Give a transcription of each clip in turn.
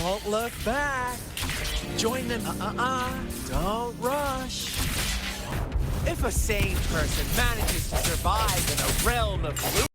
Don't look back. Join them. Don't rush. If a sane person manages to survive in a realm of illusion.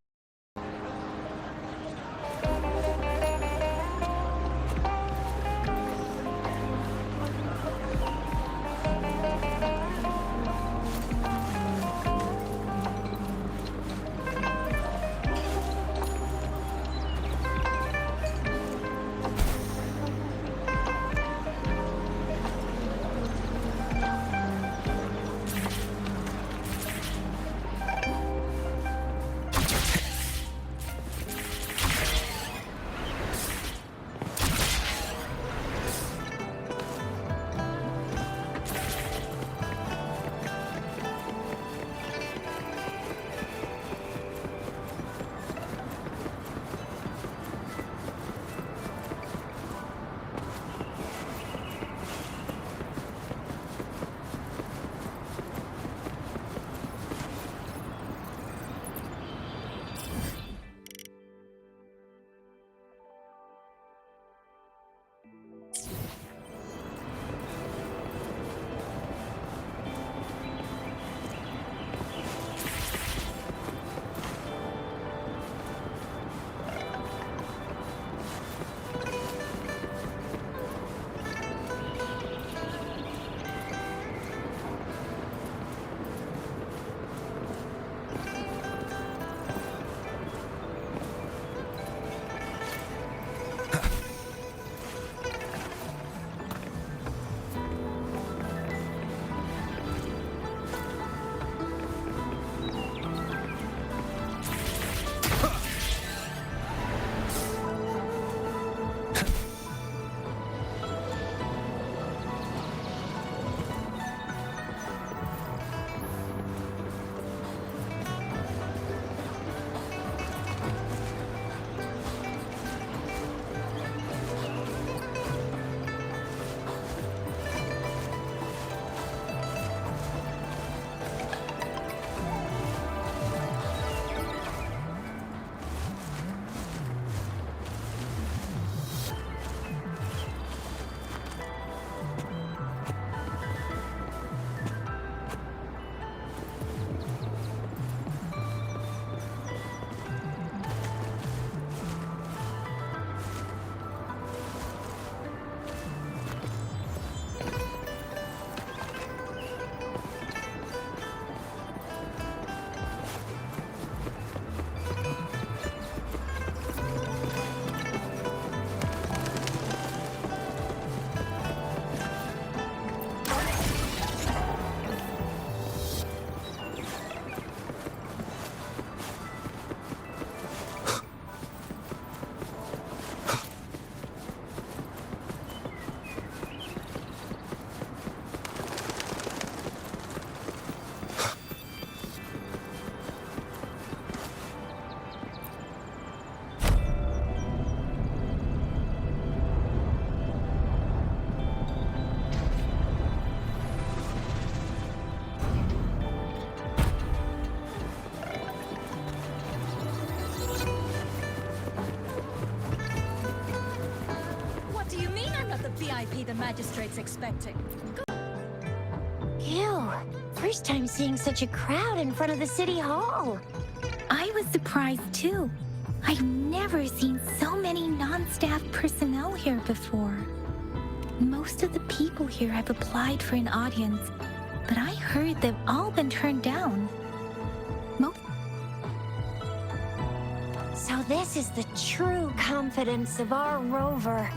VIP the magistrate's expecting. Ew, first time seeing such a crowd in front of the city hall. I was surprised too. I've never seen so many non-staff personnel here before. Most of the people here have applied for an audience, but I heard they've all been turned down. So this is the true confidence of our rover.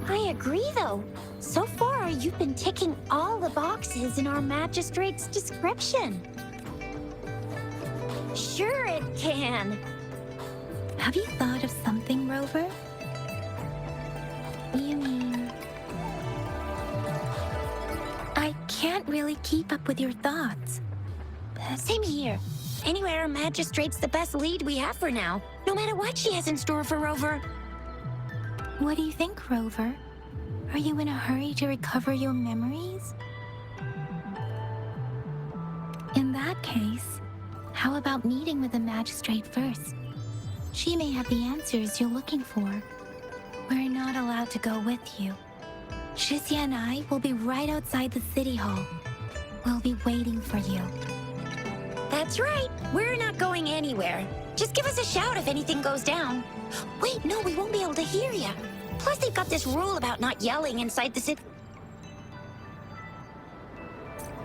I agree, though. So far, you've been ticking all the boxes in our magistrate's description. Sure it can. Have you thought of something, Rover? You mean... I can't really keep up with your thoughts. Same here. Anyway, our magistrate's the best lead we have for now, no matter what she has in store for Rover. What do you think, Rover? Are you in a hurry to recover your memories? In that case, how about meeting with the magistrate first? She may have the answers you're looking for. We're not allowed to go with you. Shizia and I will be right outside the city hall. We'll be waiting for you. That's right. We're not going anywhere. Just give us a shout if anything goes down. Wait, no, we won't be able to hear you. Plus, they've got this rule about not yelling inside the city.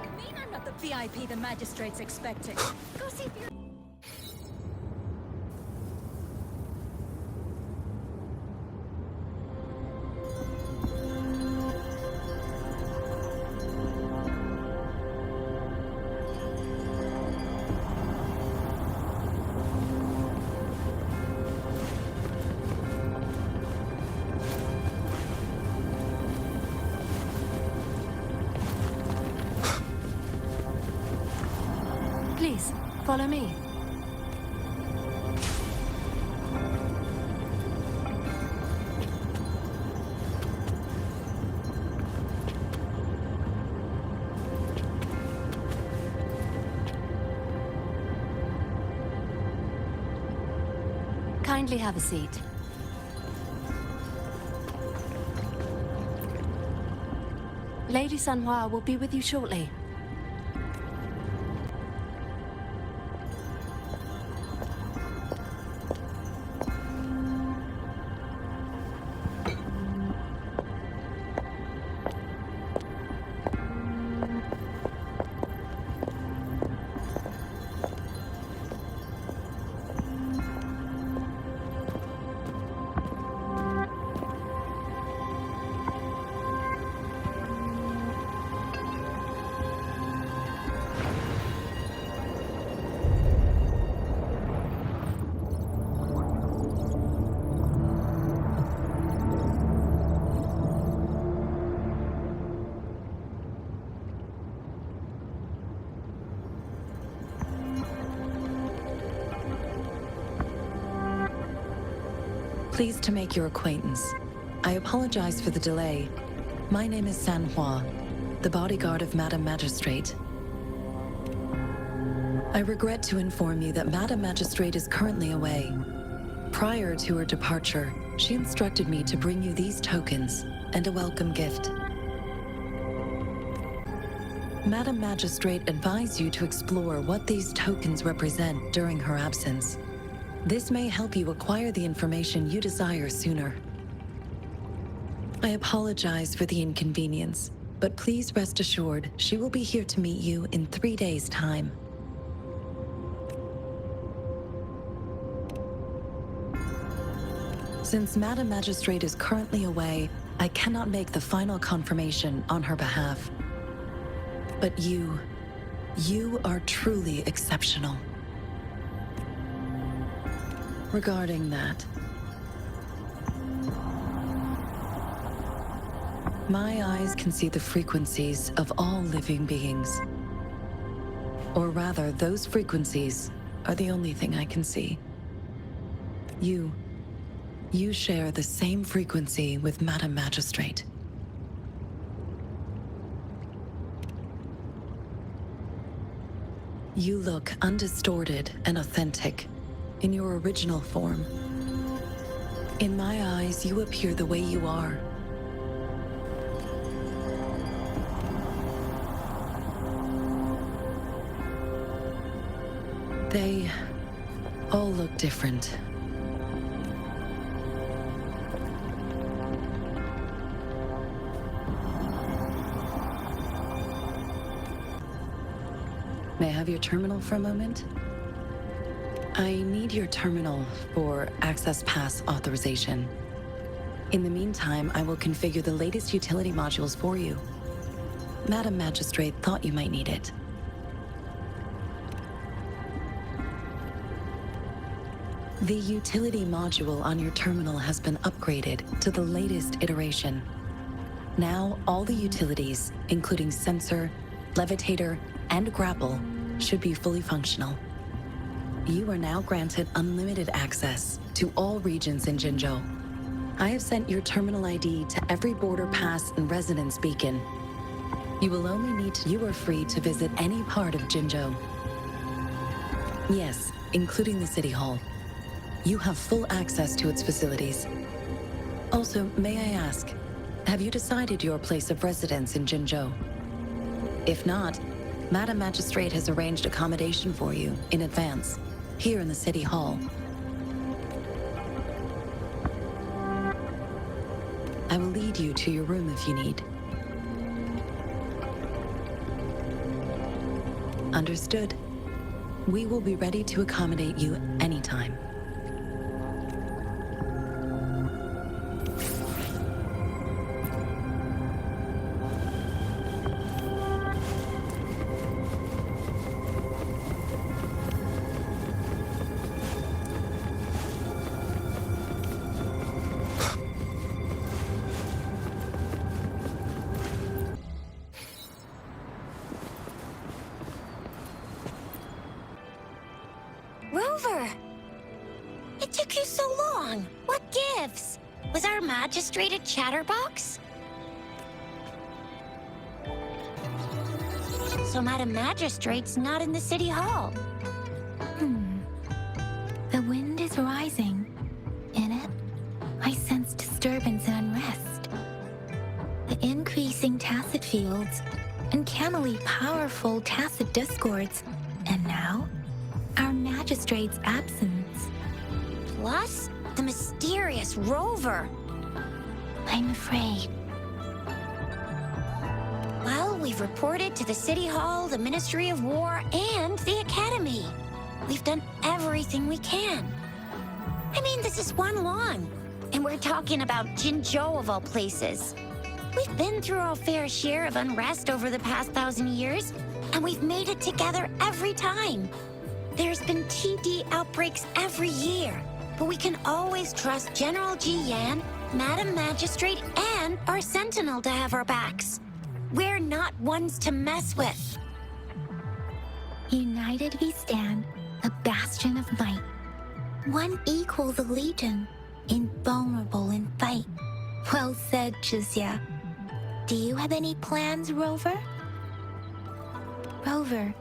You mean I'm not the VIP the magistrate's expecting? Go see if you're... Please, follow me. Kindly have a seat. Lady Sanhua will be with you shortly. Pleased to make your acquaintance. I apologize for the delay. My name is Sanhua, the bodyguard of Madam Magistrate. I regret to inform you that Madam Magistrate is currently away. Prior to her departure, she instructed me to bring you these tokens and a welcome gift. Madam Magistrate advised you to explore what these tokens represent during her absence. This may help you acquire the information you desire sooner. I apologize for the inconvenience, but please rest assured she will be here to meet you in 3 days' time. Since Madam Magistrate is currently away, I cannot make the final confirmation on her behalf. But you are truly exceptional. Regarding that, my eyes can see the frequencies of all living beings. Or rather, those frequencies are the only thing I can see. You share the same frequency with Madam Magistrate. You look undistorted and authentic in your original form. In my eyes, you appear the way you are. They all look different. May I have your terminal for a moment? I need your terminal for Access Pass authorization. In the meantime, I will configure the latest utility modules for you. Madam Magistrate thought you might need it. The utility module on your terminal has been upgraded to the latest iteration. Now, all the utilities, including sensor, levitator, and grapple, should be fully functional. You are now granted unlimited access to all regions in Jinzhou. I have sent your terminal ID to every border pass and residence beacon. You are free to visit any part of Jinzhou. Yes, including the City Hall. You have full access to its facilities. Also, may I ask, have you decided your place of residence in Jinzhou? If not, Madam Magistrate has arranged accommodation for you in advance, here in the City Hall. I will lead you to your room if you need. Understood. We will be ready to accommodate you anytime. Rover! It took you so long. What gives? Was our magistrate a chatterbox? So Madam Magistrate's not in the City Hall. The wind is rising. In it, I sense disturbance and unrest. The increasing tacit fields, uncannily powerful tacit discords, and now, our magistrate's absence. Plus, the mysterious Rover. I'm afraid. Well, we've reported to the City Hall, the Ministry of War, and the Academy. We've done everything we can. I mean, this is one long. And we're talking about Jinzhou of all places. We've been through our fair share of unrest over the past 1,000 years, and we've made it together every time. There's been TD outbreaks every year, but we can always trust General Ji Yan, Madam Magistrate, and our Sentinel to have our backs. We're not ones to mess with. United we stand, a bastion of might. One equal the Legion, invulnerable in fight. Well said, Jizya. Do you have any plans, Rover? Rover,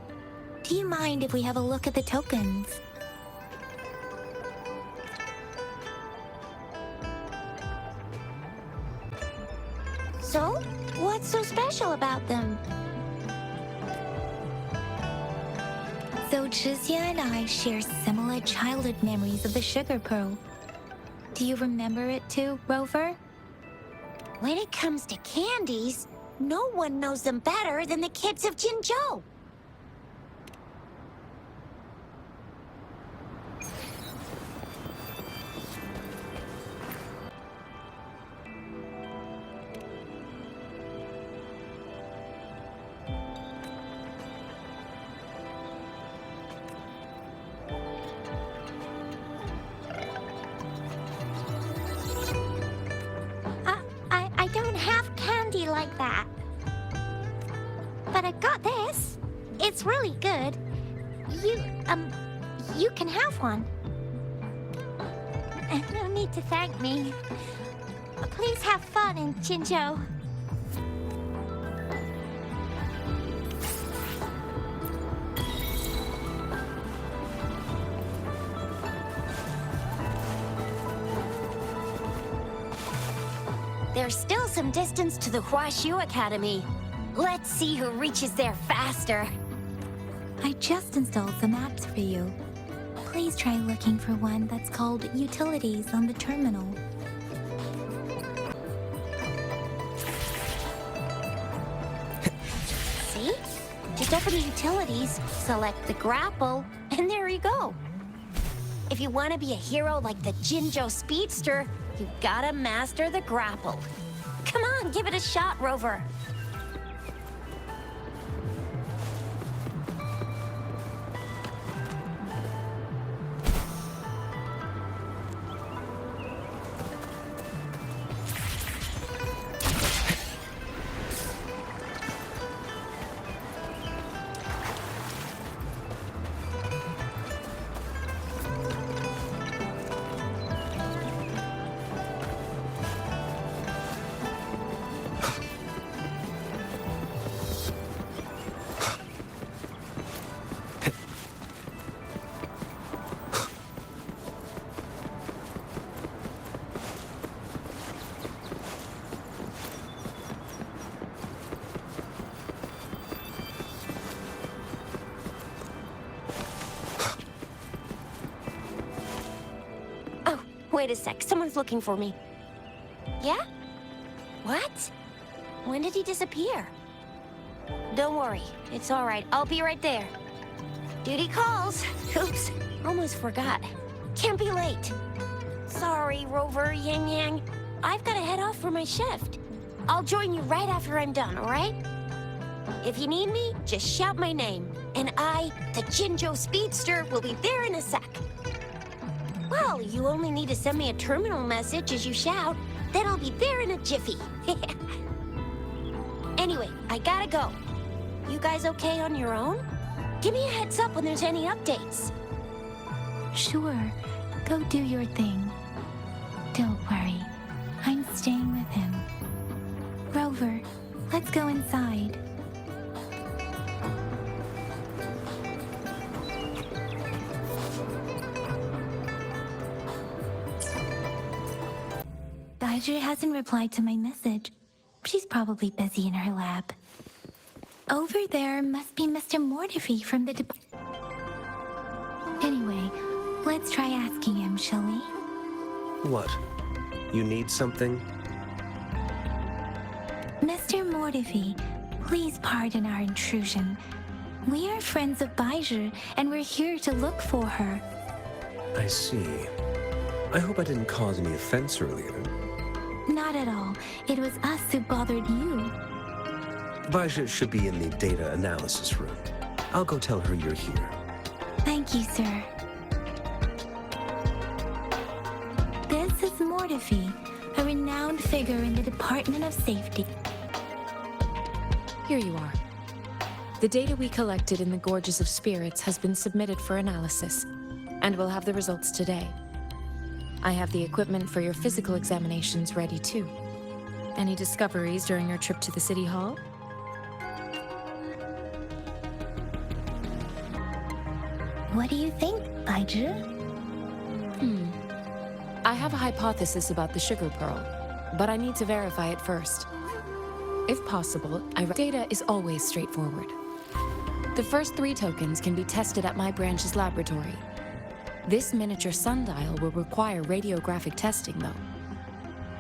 do you mind if we have a look at the tokens? So, what's so special about them? So Jizya and I share similar childhood memories of the Sugar Pearl. Do you remember it too, Rover? When it comes to candies, no one knows them better than the kids of Jinzhou. I don't have candy like that. But I got this. It's really good. You can have one. No need to thank me. Please have fun in Jinzhou. There's still some distance to the Huaxu Academy. Let's see who reaches there faster. I just installed some apps for you. Please try looking for one that's called Utilities on the terminal. See? Just open the Utilities, select the grapple, and there you go. If you want to be a hero like the Jinzhou Speedster, you gotta master the grapple. Come on, give it a shot, Rover. Wait a sec, someone's looking for me. Yeah? What? When did he disappear? Don't worry, it's all right. I'll be right there. Duty calls. Oops, almost forgot. Can't be late. Sorry, Rover, Yang Yang. I've got to head off for my shift. I'll join you right after I'm done, all right? If you need me, just shout my name. And I, the Jinjo Speedster, will be there in a sec. Well, you only need to send me a terminal message as you shout. Then I'll be there in a jiffy. Anyway, I gotta go. You guys okay on your own? Give me a heads up when there's any updates. Sure, go do your thing. Don't worry, I'm staying with him. Rover, let's go inside. Bajir hasn't replied to my message. She's probably busy in her lab. Over there must be Mr. Mortifi from the Anyway, let's try asking him, shall we? What? You need something? Mr. Mortifi, please pardon our intrusion. We are friends of Bajir, and we're here to look for her. I see. I hope I didn't cause any offense earlier. Not at all. It was us who bothered you. Baja should be in the data analysis room. I'll go tell her you're here. Thank you, sir. This is Mortifi, a renowned figure in the Department of Safety. Here you are. The data we collected in the Gorges of Spirits has been submitted for analysis, and we'll have the results today. I have the equipment for your physical examinations ready too. Any discoveries during your trip to the City Hall? What do you think, Bajir? I have a hypothesis about the sugar pearl, but I need to verify it first. If possible, data is always straightforward. The first 3 tokens can be tested at my branch's laboratory. This miniature sundial will require radiographic testing, though.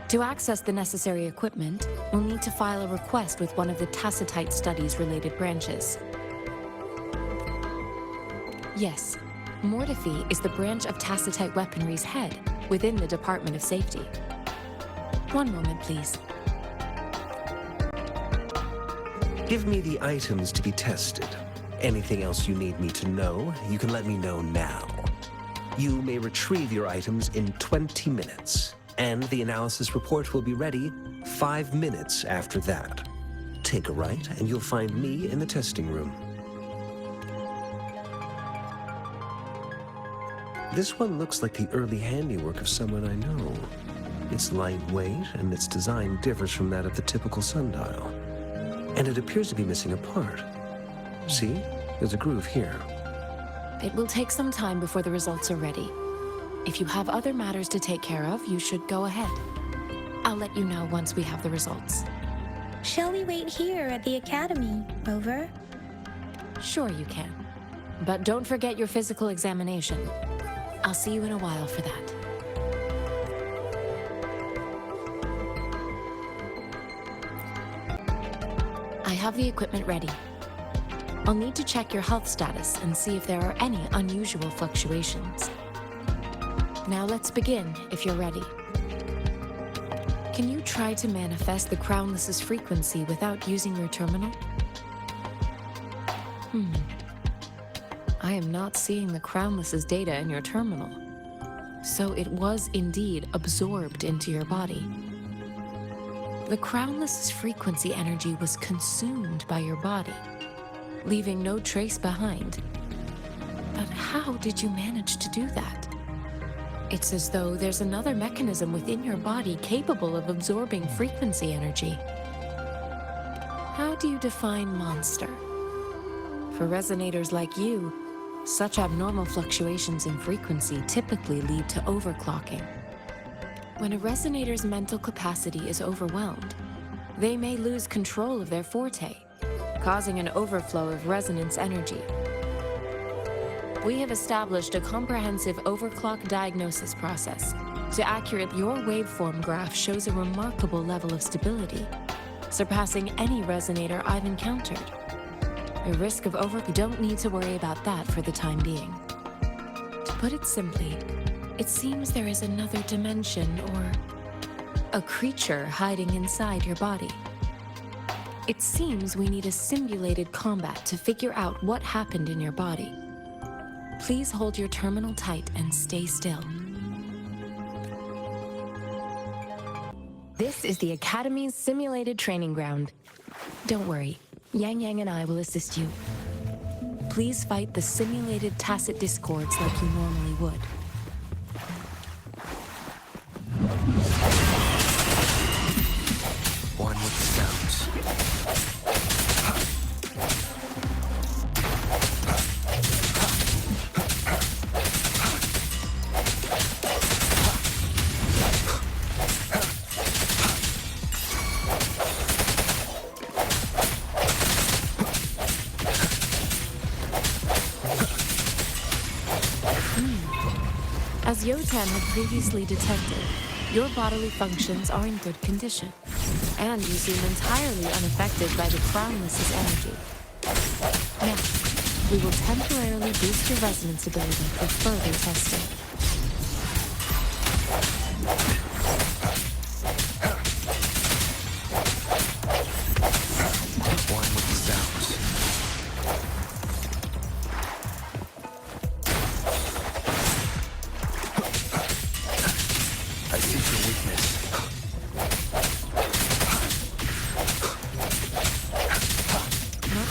To access the necessary equipment, we'll need to file a request with one of the Tacitite Studies-related branches. Yes, Mortifi is the branch of Tacitite Weaponry's head within the Department of Safety. One moment, please. Give me the items to be tested. Anything else you need me to know, you can let me know now. You may retrieve your items in 20 minutes, and the analysis report will be ready 5 minutes after that. Take a right, and you'll find me in the testing room. This one looks like the early handiwork of someone I know. It's lightweight, and its design differs from that of the typical sundial. And it appears to be missing a part. See? There's a groove here. It will take some time before the results are ready. If you have other matters to take care of, you should go ahead. I'll let you know once we have the results. Shall we wait here at the Academy, Rover? Sure you can. But don't forget your physical examination. I'll see you in a while for that. I have the equipment ready. I'll need to check your health status and see if there are any unusual fluctuations. Now let's begin, if you're ready. Can you try to manifest the Crownless's frequency without using your terminal? I am not seeing the Crownless's data in your terminal. So it was indeed absorbed into your body. The Crownless's frequency energy was consumed by your body, leaving no trace behind. But how did you manage to do that? It's as though there's another mechanism within your body capable of absorbing frequency energy. How do you define monster? For resonators like you, such abnormal fluctuations in frequency typically lead to overclocking. When a resonator's mental capacity is overwhelmed, they may lose control of their forte, causing an overflow of resonance energy. We have established a comprehensive overclock diagnosis process To accurate, your waveform graph shows a remarkable level of stability, surpassing any resonator I've encountered. A risk of you don't need to worry about that for the time being. To put it simply, it seems there is another dimension or a creature hiding inside your body. It seems we need a simulated combat to figure out what happened in your body. Please hold your terminal tight and stay still. This is the Academy's simulated training ground. Don't worry, Yang Yang and I will assist you. Please fight the simulated tacit discords like you normally would. One with the sounds. As Yotan had previously detected, your bodily functions are in good condition, and you seem entirely unaffected by the Crownless's energy. Now, we will temporarily boost your resonance ability for further testing. One with the sounds. I see your weakness.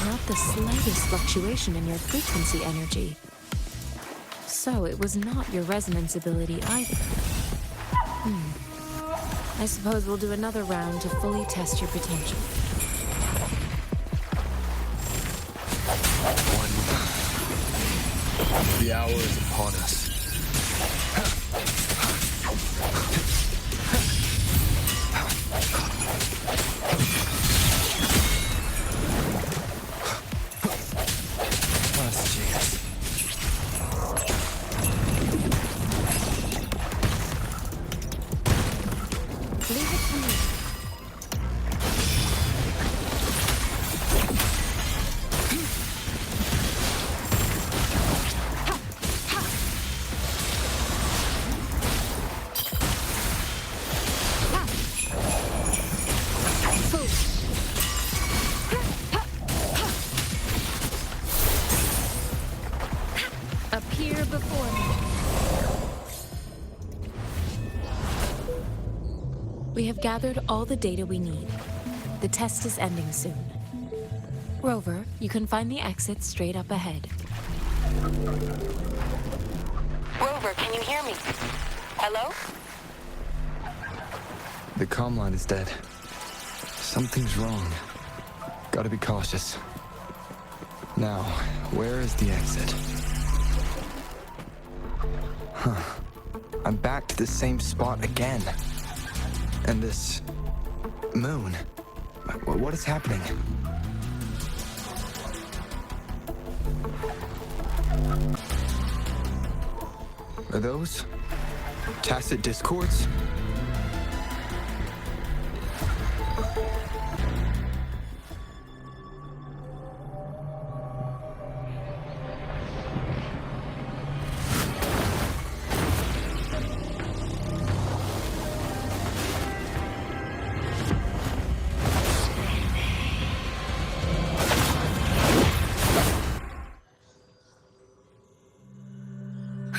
Not the slightest fluctuation in your frequency energy. So it was not your resonance ability either. I suppose we'll do another round to fully test your potential. The hour is upon us. Last chance. Leave it to me. Appear before me. We have gathered all the data we need. The test is ending soon. Rover, you can find the exit straight up ahead. Rover, can you hear me? Hello? The comm line is dead. Something's wrong. Gotta be cautious. Now, where is the exit? Huh. I'm back to the same spot again. And this moon. What is happening? Are those tacit discords?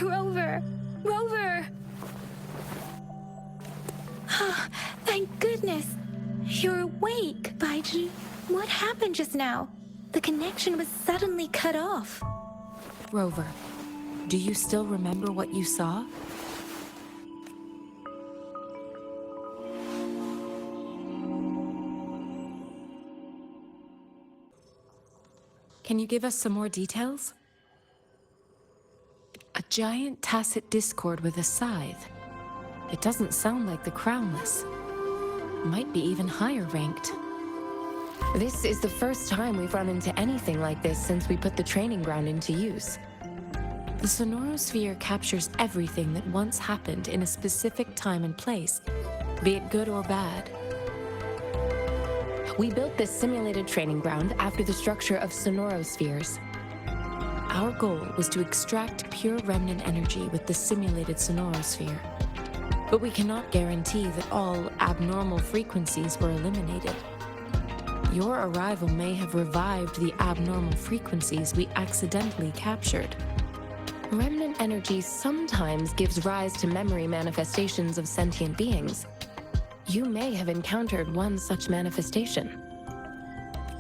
Rover! Rover! Thank goodness! You're awake, Baiji. What happened just now? The connection was suddenly cut off. Rover, do you still remember what you saw? Can you give us some more details? A giant tacit discord with a scythe. It doesn't sound like the Crownless. Might be even higher ranked. This is the first time we've run into anything like this since we put the training ground into use. The sonorosphere captures everything that once happened in a specific time and place, be it good or bad. We built this simulated training ground after the structure of sonorospheres. Our goal was to extract pure remnant energy with the simulated sonorosphere. But we cannot guarantee that all abnormal frequencies were eliminated. Your arrival may have revived the abnormal frequencies we accidentally captured. Remnant energy sometimes gives rise to memory manifestations of sentient beings. You may have encountered one such manifestation.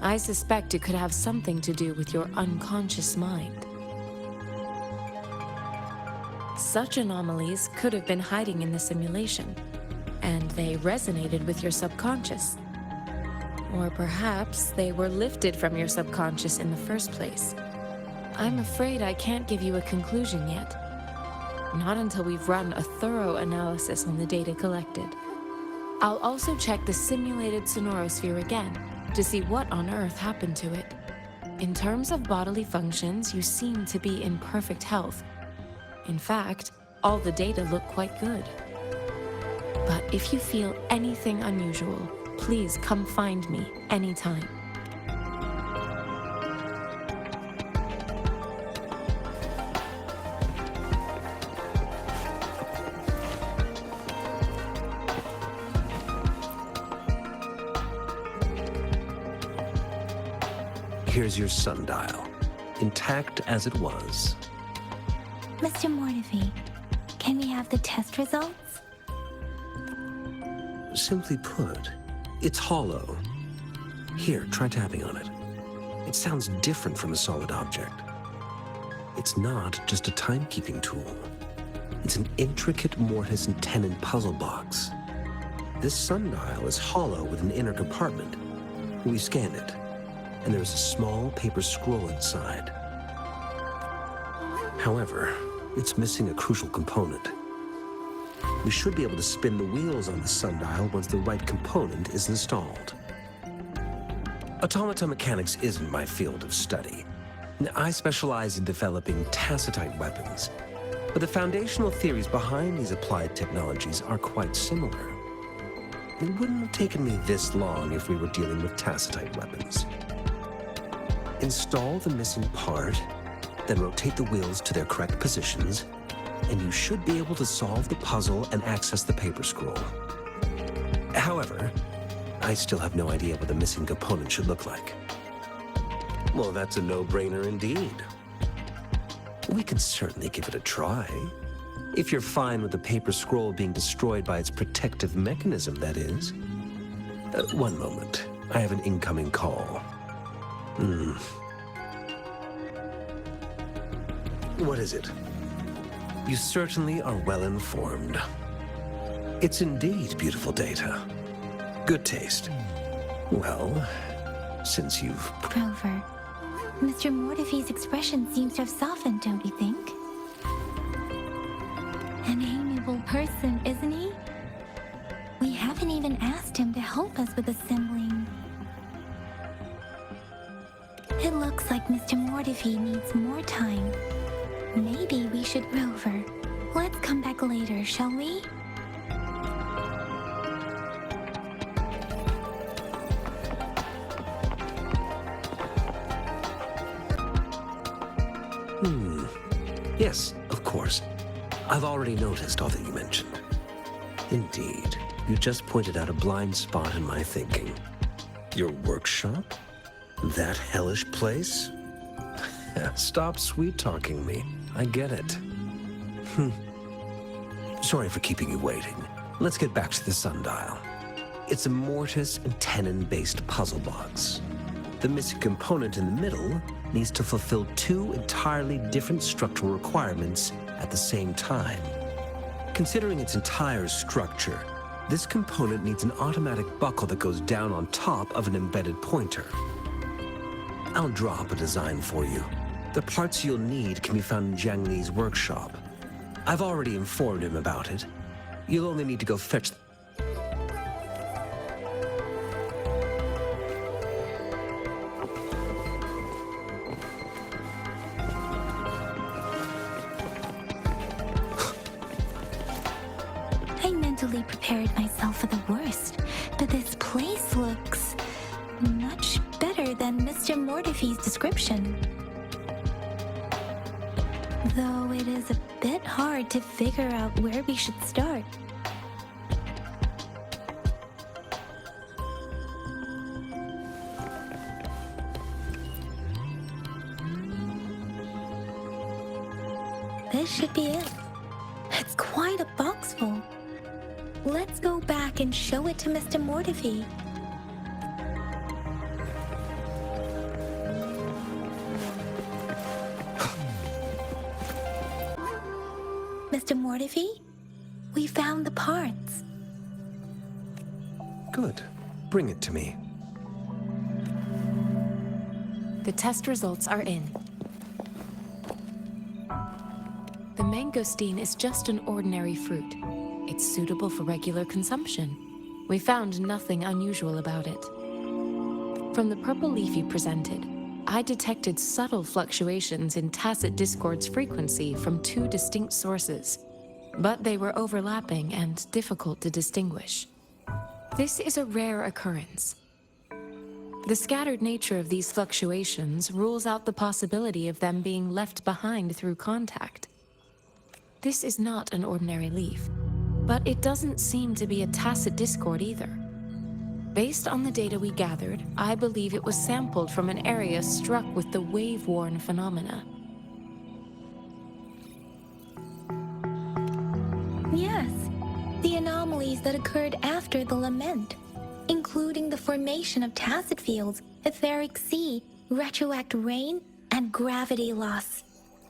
I suspect it could have something to do with your unconscious mind. Such anomalies could have been hiding in the simulation, and they resonated with your subconscious. Or perhaps they were lifted from your subconscious in the first place. I'm afraid I can't give you a conclusion yet. Not until we've run a thorough analysis on the data collected. I'll also check the simulated sonorosphere again to see what on earth happened to it. In terms of bodily functions, you seem to be in perfect health. In fact, all the data look quite good. But if you feel anything unusual, please come find me anytime. Here's your sundial, intact as it was. Mr. Mortefi, can we have the test results? Simply put, it's hollow. Here, try tapping on it. It sounds different from a solid object. It's not just a timekeeping tool. It's an intricate mortise and tenon puzzle box. This sundial is hollow with an inner compartment. We scanned it, and there's a small paper scroll inside. However, it's missing a crucial component. We should be able to spin the wheels on the sundial once the right component is installed. Automata mechanics isn't my field of study. I specialize in developing tacitite weapons, but the foundational theories behind these applied technologies are quite similar. It wouldn't have taken me this long if we were dealing with tacitite weapons. Install the missing part, then rotate the wheels to their correct positions, and you should be able to solve the puzzle and access the paper scroll. However, I still have no idea what the missing component should look like. Well, that's a no-brainer indeed. We can certainly give it a try. If you're fine with the paper scroll being destroyed by its protective mechanism, that is. One moment. I have an incoming call. What is it? You certainly are well informed. It's indeed beautiful data. Good taste. Well, since you've... Grover, Mr. Mortefi's expression seems to have softened, don't you think? An amiable person, isn't he? We haven't even asked him to help us with assembling. It looks like Mr. Mortefi needs more time. Maybe we should, Grover. Let's come back later, shall we? Yes, of course. I've already noticed all that you mentioned. Indeed, you just pointed out a blind spot in my thinking. Your workshop? That hellish place? Stop sweet-talking me. I get it. Sorry for keeping you waiting. Let's get back to the sundial. It's a mortise and tenon-based puzzle box. The missing component in the middle needs to fulfill two entirely different structural requirements at the same time. Considering its entire structure, this component needs an automatic buckle that goes down on top of an embedded pointer. I'll drop a design for you. The parts you'll need can be found in Jiang Li's workshop. I've already informed him about it. You'll only need to go fetch... mentally prepared myself for the worst, but this place looks much better than Mr. Mortify's description. Though it is a bit hard to figure out where we should start. This should be it. It's quite a box full. Let's go back and show it to Mr. Mortify. Mr. Mortify, we found the parts. Good. Bring it to me. The test results are in. The mangosteen is just an ordinary fruit. It's suitable for regular consumption. We found nothing unusual about it. From the purple leaf you presented, I detected subtle fluctuations in tacit discord's frequency from two distinct sources, but they were overlapping and difficult to distinguish. This is a rare occurrence. The scattered nature of these fluctuations rules out the possibility of them being left behind through contact. This is not an ordinary leaf, but it doesn't seem to be a tacit discord either. Based on the data we gathered, I believe it was sampled from an area struck with the wave-worn phenomena. Yes, the anomalies that occurred after the lament, including the formation of tacit fields, etheric sea, retroact rain, and gravity loss.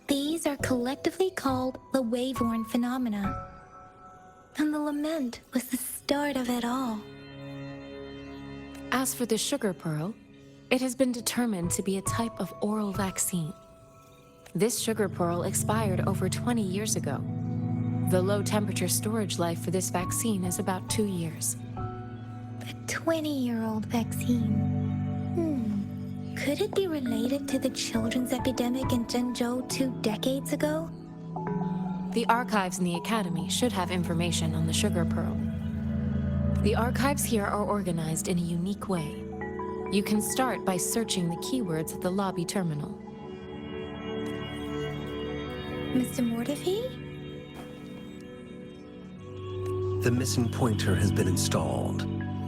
These are collectively called the wave-worn phenomena. And the lament was the start of it all. As for the sugar pearl, it has been determined to be a type of oral vaccine. This sugar pearl expired over 20 years ago. The low-temperature storage life for this vaccine is about 2 years. A 20-year-old vaccine. Could it be related to the children's epidemic in Zhengzhou 2 decades ago? The archives in the Academy should have information on the sugar pearl. The archives here are organized in a unique way. You can start by searching the keywords at the lobby terminal. Mr. Mortify? The missing pointer has been installed,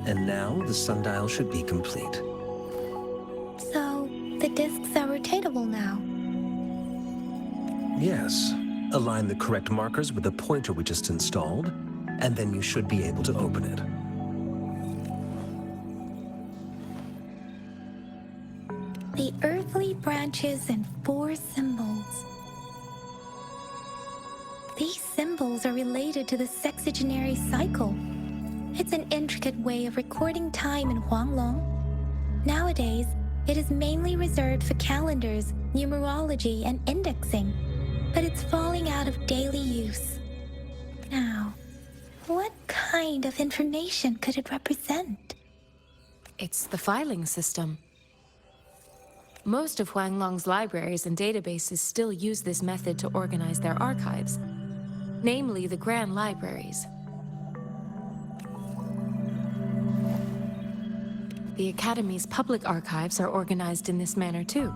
and now the sundial should be complete. So, the discs are rotatable now. Yes. Align the correct markers with the pointer we just installed, and then you should be able to open it. The earthly branches and 4 symbols. These symbols are related to the sexagenary cycle. It's an intricate way of recording time in Huanglong. Nowadays, it is mainly reserved for calendars, numerology, and indexing, but it's falling out of daily use. Now, what kind of information could it represent? It's the filing system. Most of Huanglong's libraries and databases still use this method to organize their archives, namely the Grand Libraries. The Academy's public archives are organized in this manner too.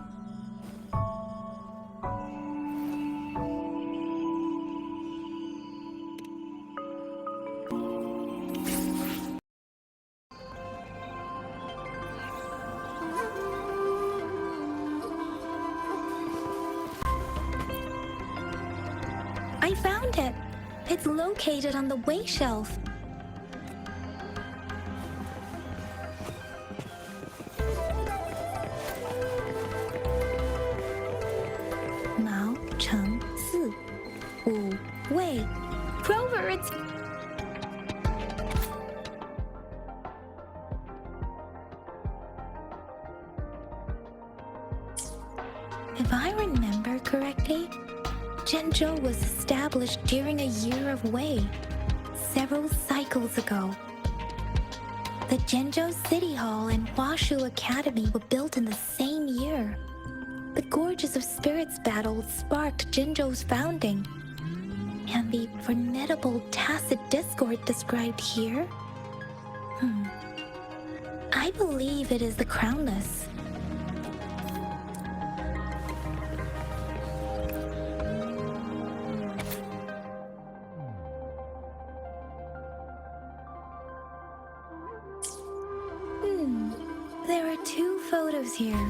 I found it. It's located on the way shelf. Mao Cheng Si Wu Wei. Proverbs. If I remember correctly, Zhengzhou was established during a year of Wei, several cycles ago. The Zhengzhou City Hall and Huashu Academy were built in the same year. The Gorges of Spirits battle sparked Zhengzhou's founding. And the formidable tacit discord described here? I believe it is the Crownless. There are two photos here.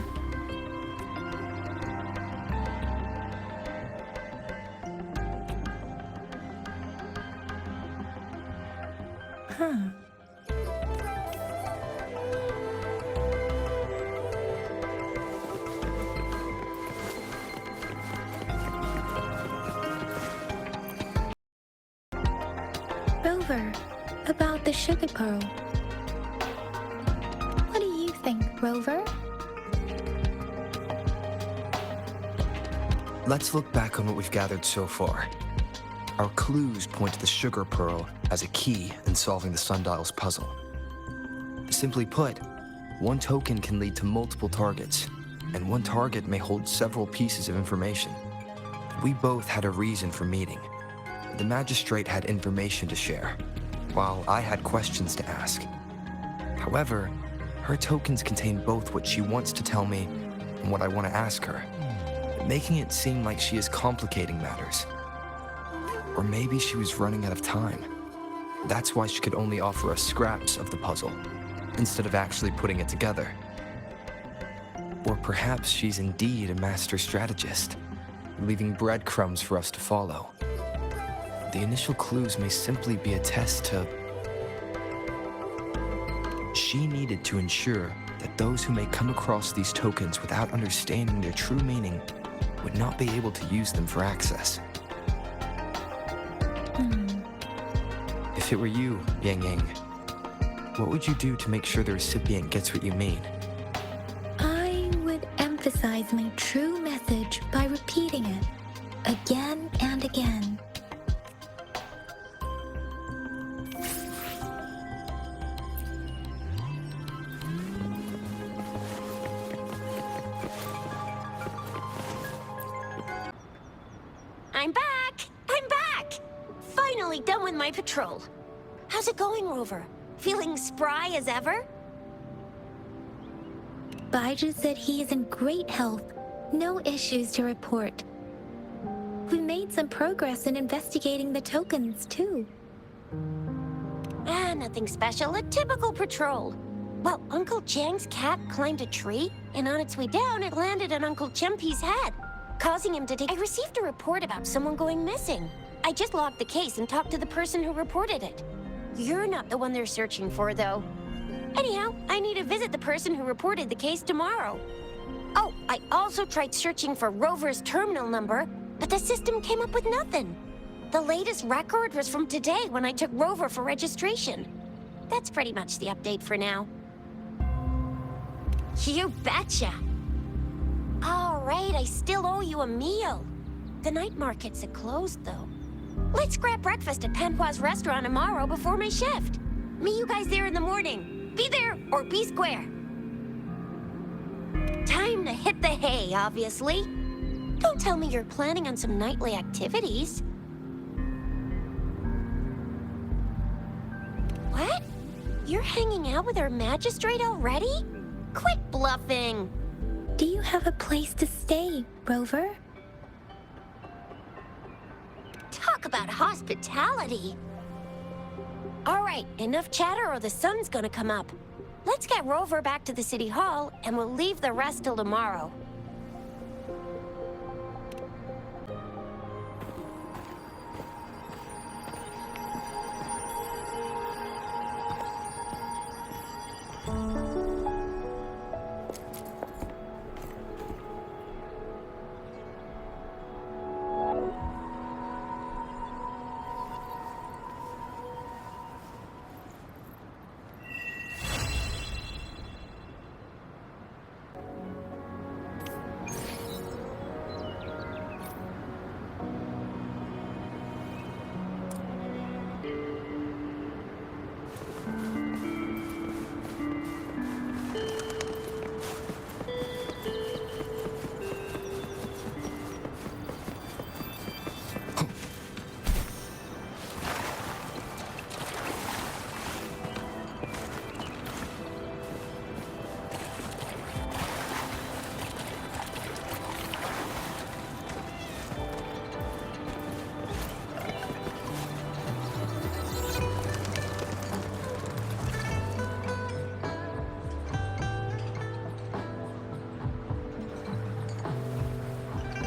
Rover, about the sugar pearl. What do you think, Rover? Let's look back on what we've gathered so far. Our clues point to the sugar pearl as a key in solving the sundial's puzzle. Simply put, one token can lead to multiple targets, and one target may hold several pieces of information. We both had a reason for meeting. The magistrate had information to share, while I had questions to ask. However, her tokens contain both what she wants to tell me and what I want to ask her, making it seem like she is complicating matters. Or maybe she was running out of time. That's why she could only offer us scraps of the puzzle, instead of actually putting it together. Or perhaps she's indeed a master strategist, leaving breadcrumbs for us to follow. The initial clues may simply be a test to... She needed to ensure that those who may come across these tokens without understanding their true meaning would not be able to use them for access. If it were you, Yang Yang, what would you do to make sure the recipient gets what you mean? I would emphasize my true message by repeating it again and again. I'm back! I'm back! Finally done with my patrol. How's it going, Rover? Feeling spry as ever? Baiju said he is in great health. No issues to report. We made some progress in investigating the tokens, too. Nothing special. A typical patrol. Well, Uncle Chang's cat climbed a tree, and on its way down, it landed on Uncle Chempi's head, causing him to take... I received a report about someone going missing. I just logged the case and talked to the person who reported it. You're not the one they're searching for, though. Anyhow, I need to visit the person who reported the case tomorrow. Oh, I also tried searching for Rover's terminal number, but the system came up with nothing. The latest record was from today when I took Rover for registration. That's pretty much the update for now. You betcha. All right, I still owe you a meal. The night markets are closed, though. Let's grab breakfast at Panhua's restaurant tomorrow before my shift. Meet you guys there in the morning. Be there or be square. Time to hit the hay, obviously. Don't tell me you're planning on some nightly activities. What? You're hanging out with our magistrate already? Quit bluffing. Do you have a place to stay, Rover? Talk about hospitality. All right, enough chatter or the sun's gonna come up. Let's get Rover back to the city hall, and we'll leave the rest till tomorrow.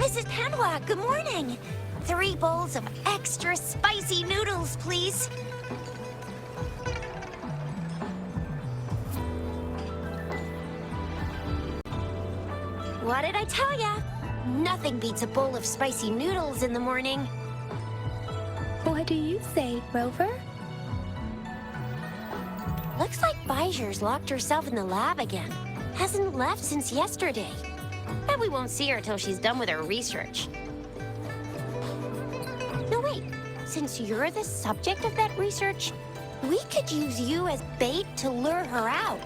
Mrs. Hanwha, good morning. 3 bowls of extra spicy noodles, please. What did I tell ya? Nothing beats a bowl of spicy noodles in the morning. What do you say, Rover? Looks like Bijou's locked herself in the lab again. Hasn't left since yesterday. Bet we won't see her till she's done with her research. No, wait. Since you're the subject of that research, we could use you as bait to lure her out.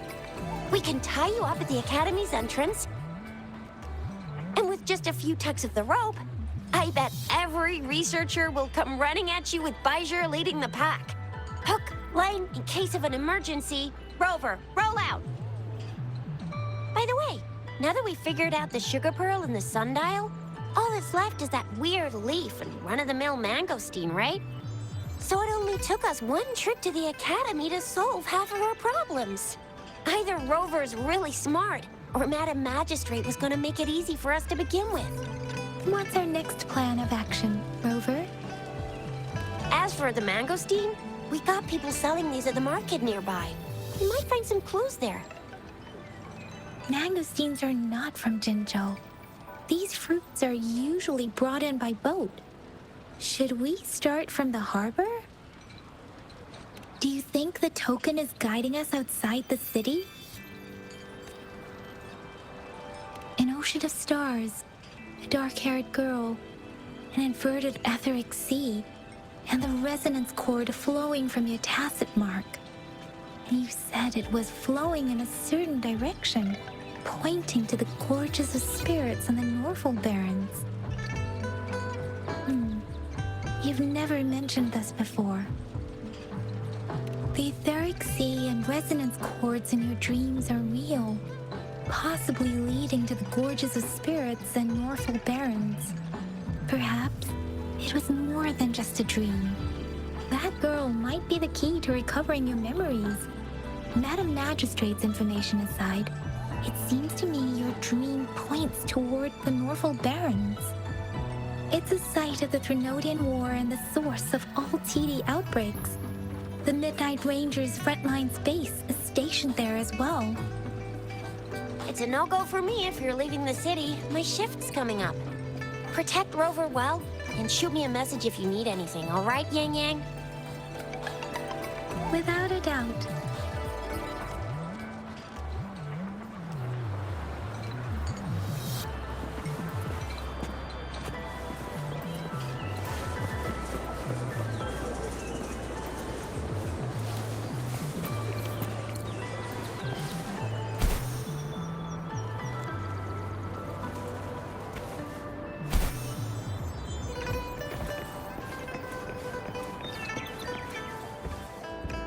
We can tie you up at the Academy's entrance, and with just a few tugs of the rope, I bet every researcher will come running at you with Bijou leading the pack. Hook, line, in case of an emergency. Rover, roll out. By the way, now that we figured out the sugar pearl and the sundial, all that's left is that weird leaf and run-of-the-mill mangosteen, right? So it only took us 1 trip to the Academy to solve half of our problems. Either Rover's really smart, or Madam Magistrate was gonna make it easy for us to begin with. What's our next plan of action, Rover? As for the mangosteen, we got people selling these at the market nearby. We might find some clues there. Mangosteens are not from Jinzhou. These fruits are usually brought in by boat. Should we start from the harbor? Do you think the token is guiding us outside the city? An ocean of stars, a dark-haired girl, an inverted etheric sea, and the resonance cord flowing from your tacit mark. And you said it was flowing in a certain direction, pointing to the gorges of spirits on the Norfolk Barrens. You've never mentioned this before. The etheric sea and resonance cords in your dreams are real, possibly leading to the gorges of spirits and Norfolk Barrens. Perhaps it was more than just a dream. That girl might be the key to recovering your memories. Madam Magistrate's information aside, it seems to me your dream points toward the Norfolk Barrens. It's a site of the Trinodian War and the source of all TD outbreaks. The Midnight Rangers' frontline base is stationed there as well. It's a no-go for me if you're leaving the city. My shift's coming up. Protect Rover well, and shoot me a message if you need anything, all right, Yang Yang? Without a doubt.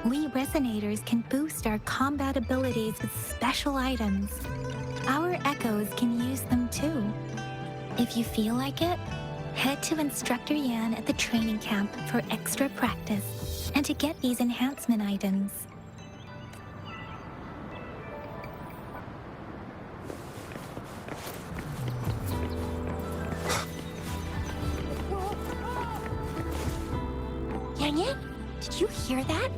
We Resonators can boost our combat abilities with special items. Our Echoes can use them too. If you feel like it, head to Instructor Yan at the training camp for extra practice and to get these enhancement items. Yang Yang, did you hear that?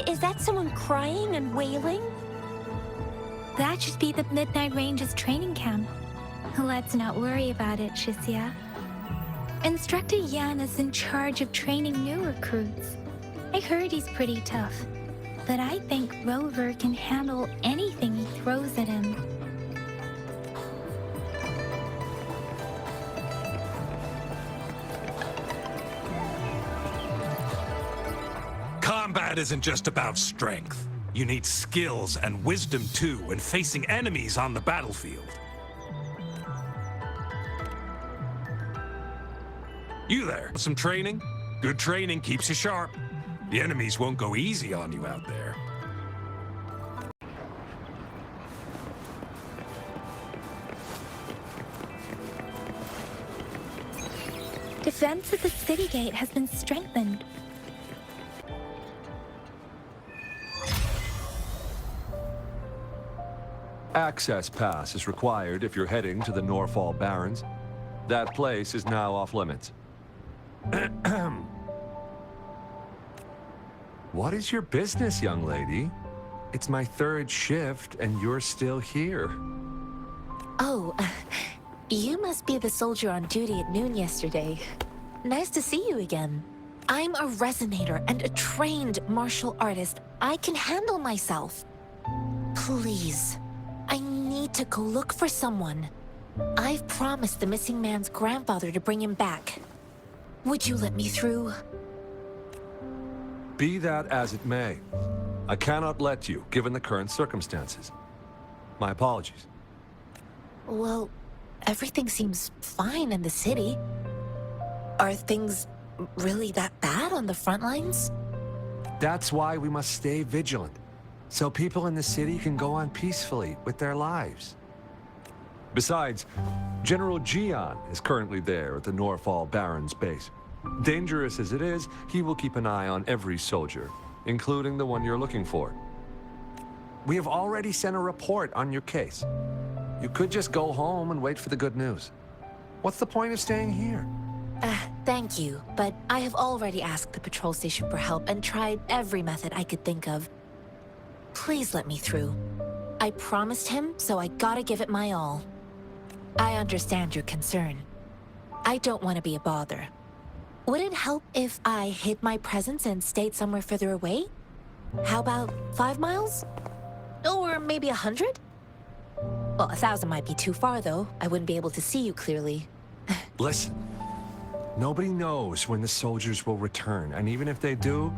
Is that someone crying and wailing? That should be the Midnight Range's training camp. Let's not worry about it, Shixia. Instructor Yan is in charge of training new recruits. I heard he's pretty tough, but I think Rover can handle anything he throws at him. Combat isn't just about strength. You need skills and wisdom too when facing enemies on the battlefield. You there, some training? Good training keeps you sharp. The enemies won't go easy on you out there. Defense at the city gate has been strengthened. Access pass is required if you're heading to the Norfolk Barrens. That place is now off limits. What is your business, young lady? It's my third shift, and you're still here. Oh, you must be the soldier on duty at noon yesterday. Nice to see you again. I'm a resonator and a trained martial artist. I can handle myself. Please, I need to go look for someone. I've promised the missing man's grandfather to bring him back. Would you let me through? Be that as it may, I cannot let you, given the current circumstances. My apologies. Well, everything seems fine in the city. Are things really that bad on the front lines? That's why we must stay vigilant, so people in the city can go on peacefully with their lives. Besides, General Jian is currently there at the Norfall Baron's base. Dangerous as it is, he will keep an eye on every soldier, including the one you're looking for. We have already sent a report on your case. You could just go home and wait for the good news. What's the point of staying here? Thank you, but I have already asked the patrol station for help and tried every method I could think of. Please let me through. I promised him, so I gotta give it my all. I understand your concern. I don't want to be a bother. Would it help if I hid my presence and stayed somewhere further away? How about 5 miles? Or maybe 100? Well, 1,000 might be too far, though. I wouldn't be able to see you clearly. Listen, nobody knows when the soldiers will return, and even if they do,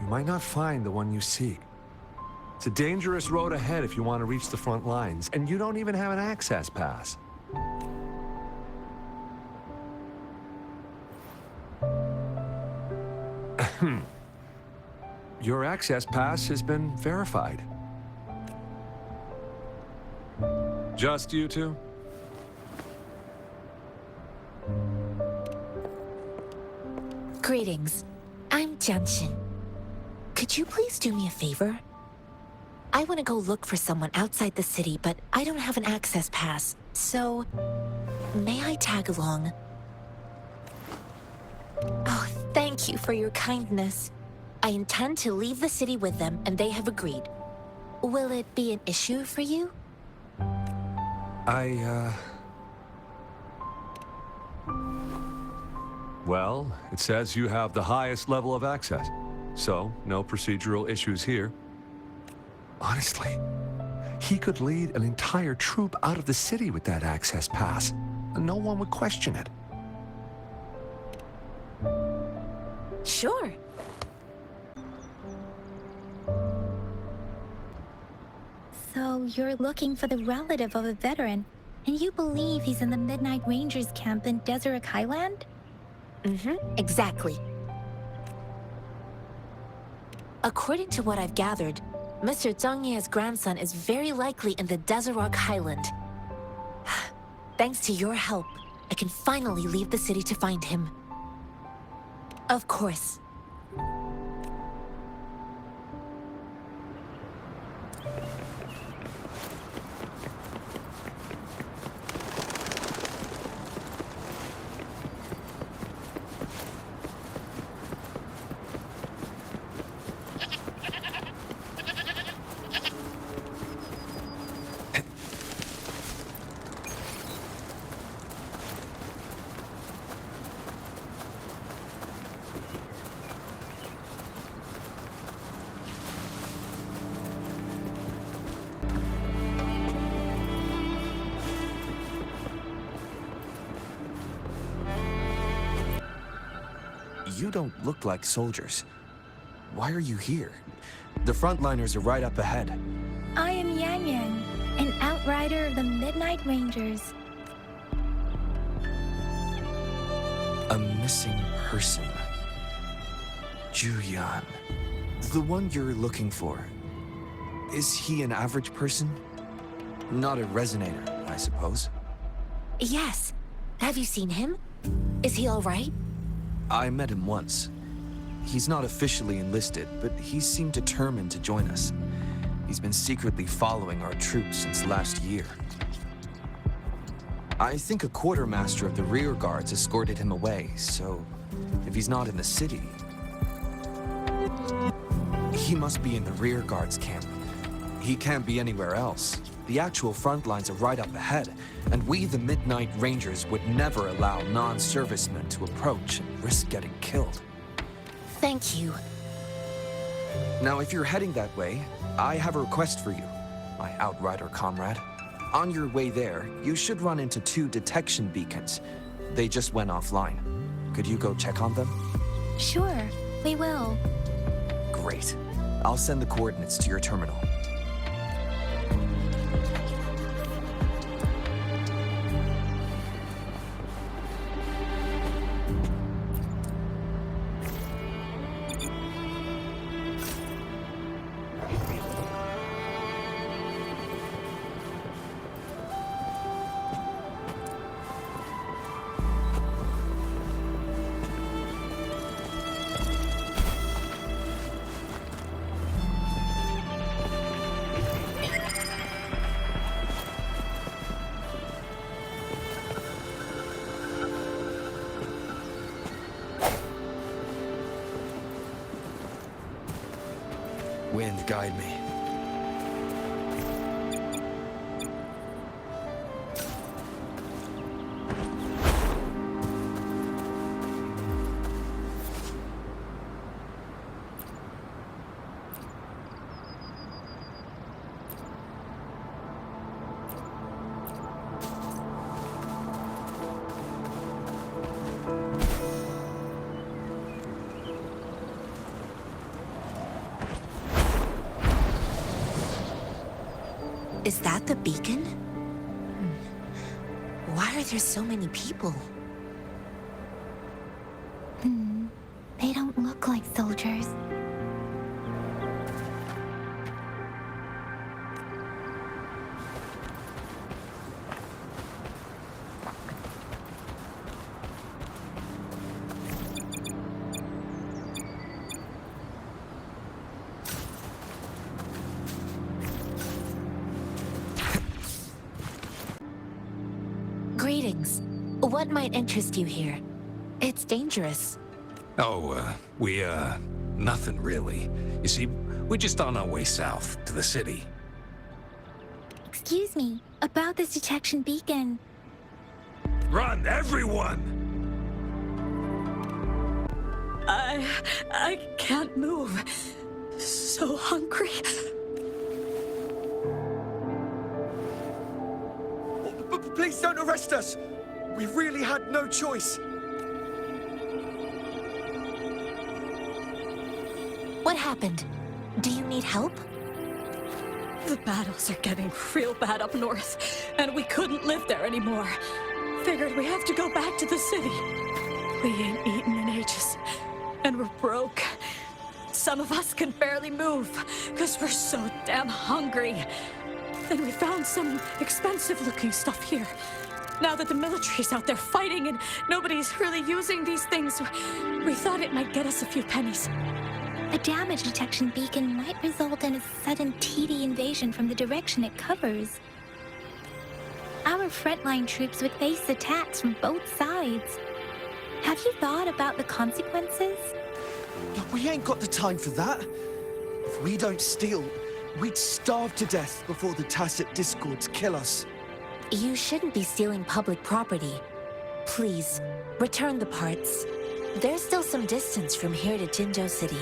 you might not find the one you seek. It's a dangerous road ahead if you want to reach the front lines, and you don't even have an access pass. Your access pass has been verified. Just you two? Greetings. I'm Jianshin. Could you please do me a favor? I want to go look for someone outside the city, but I don't have an access pass, so may I tag along? Oh, thank you for your kindness. I intend to leave the city with them, and they have agreed. Will it be an issue for you? Well, it says you have the highest level of access, so no procedural issues here. Honestly, he could lead an entire troop out of the city with that access pass, and no one would question it. Sure. So you're looking for the relative of a veteran, and you believe he's in the Midnight Rangers camp in Desert Highland? Exactly. According to what I've gathered, Mr. Zhang Ye's grandson is very likely in the Desert Highland. Thanks to your help, I can finally leave the city to find him. Of course. You don't look like soldiers. Why are you here? The frontliners are right up ahead. I am Yan Yan, an outrider of the Midnight Rangers. A missing person. Juyan. The one you're looking for. Is he an average person? Not a resonator, I suppose. Yes. Have you seen him? Is he all right? I met him once. He's not officially enlisted, but he seemed determined to join us. He's been secretly following our troops since last year. I think a quartermaster of the rear guards escorted him away, so if he's not in the city, he must be in the rear guards camp. He can't be anywhere else. The actual front lines are right up ahead, and we, the Midnight Rangers, would never allow non-servicemen to approach and risk getting killed. Thank you. Now, if you're heading that way, I have a request for you, my Outrider comrade. On your way there, you should run into 2 detection beacons. They just went offline. Could you go check on them? Sure, we will. Great. I'll send the coordinates to your terminal. Wind, guide me. Is that the beacon? Why are there so many people? They don't look like soldiers. Greetings. What might interest you here? It's dangerous. Nothing really. You see, we're just on our way south to the city. Excuse me, about this detection beacon. Run, everyone! I can't move. So hungry. Please don't arrest us! We really had no choice. What happened? Do you need help? The battles are getting real bad up north, and we couldn't live there anymore. Figured we have to go back to the city. We ain't eaten in ages, and we're broke. Some of us can barely move, because we're so damn hungry. Then we found some expensive-looking stuff here. Now that the military's out there fighting and nobody's really using these things, we thought it might get us a few pennies. A damage detection beacon might result in a sudden TD invasion from the direction it covers. Our frontline troops would face attacks from both sides. Have you thought about the consequences? We ain't got the time for that. If we don't steal, we'd starve to death before the Tacit Discords kill us. You shouldn't be stealing public property. Please, return the parts. There's still some distance from here to Jinzhou City.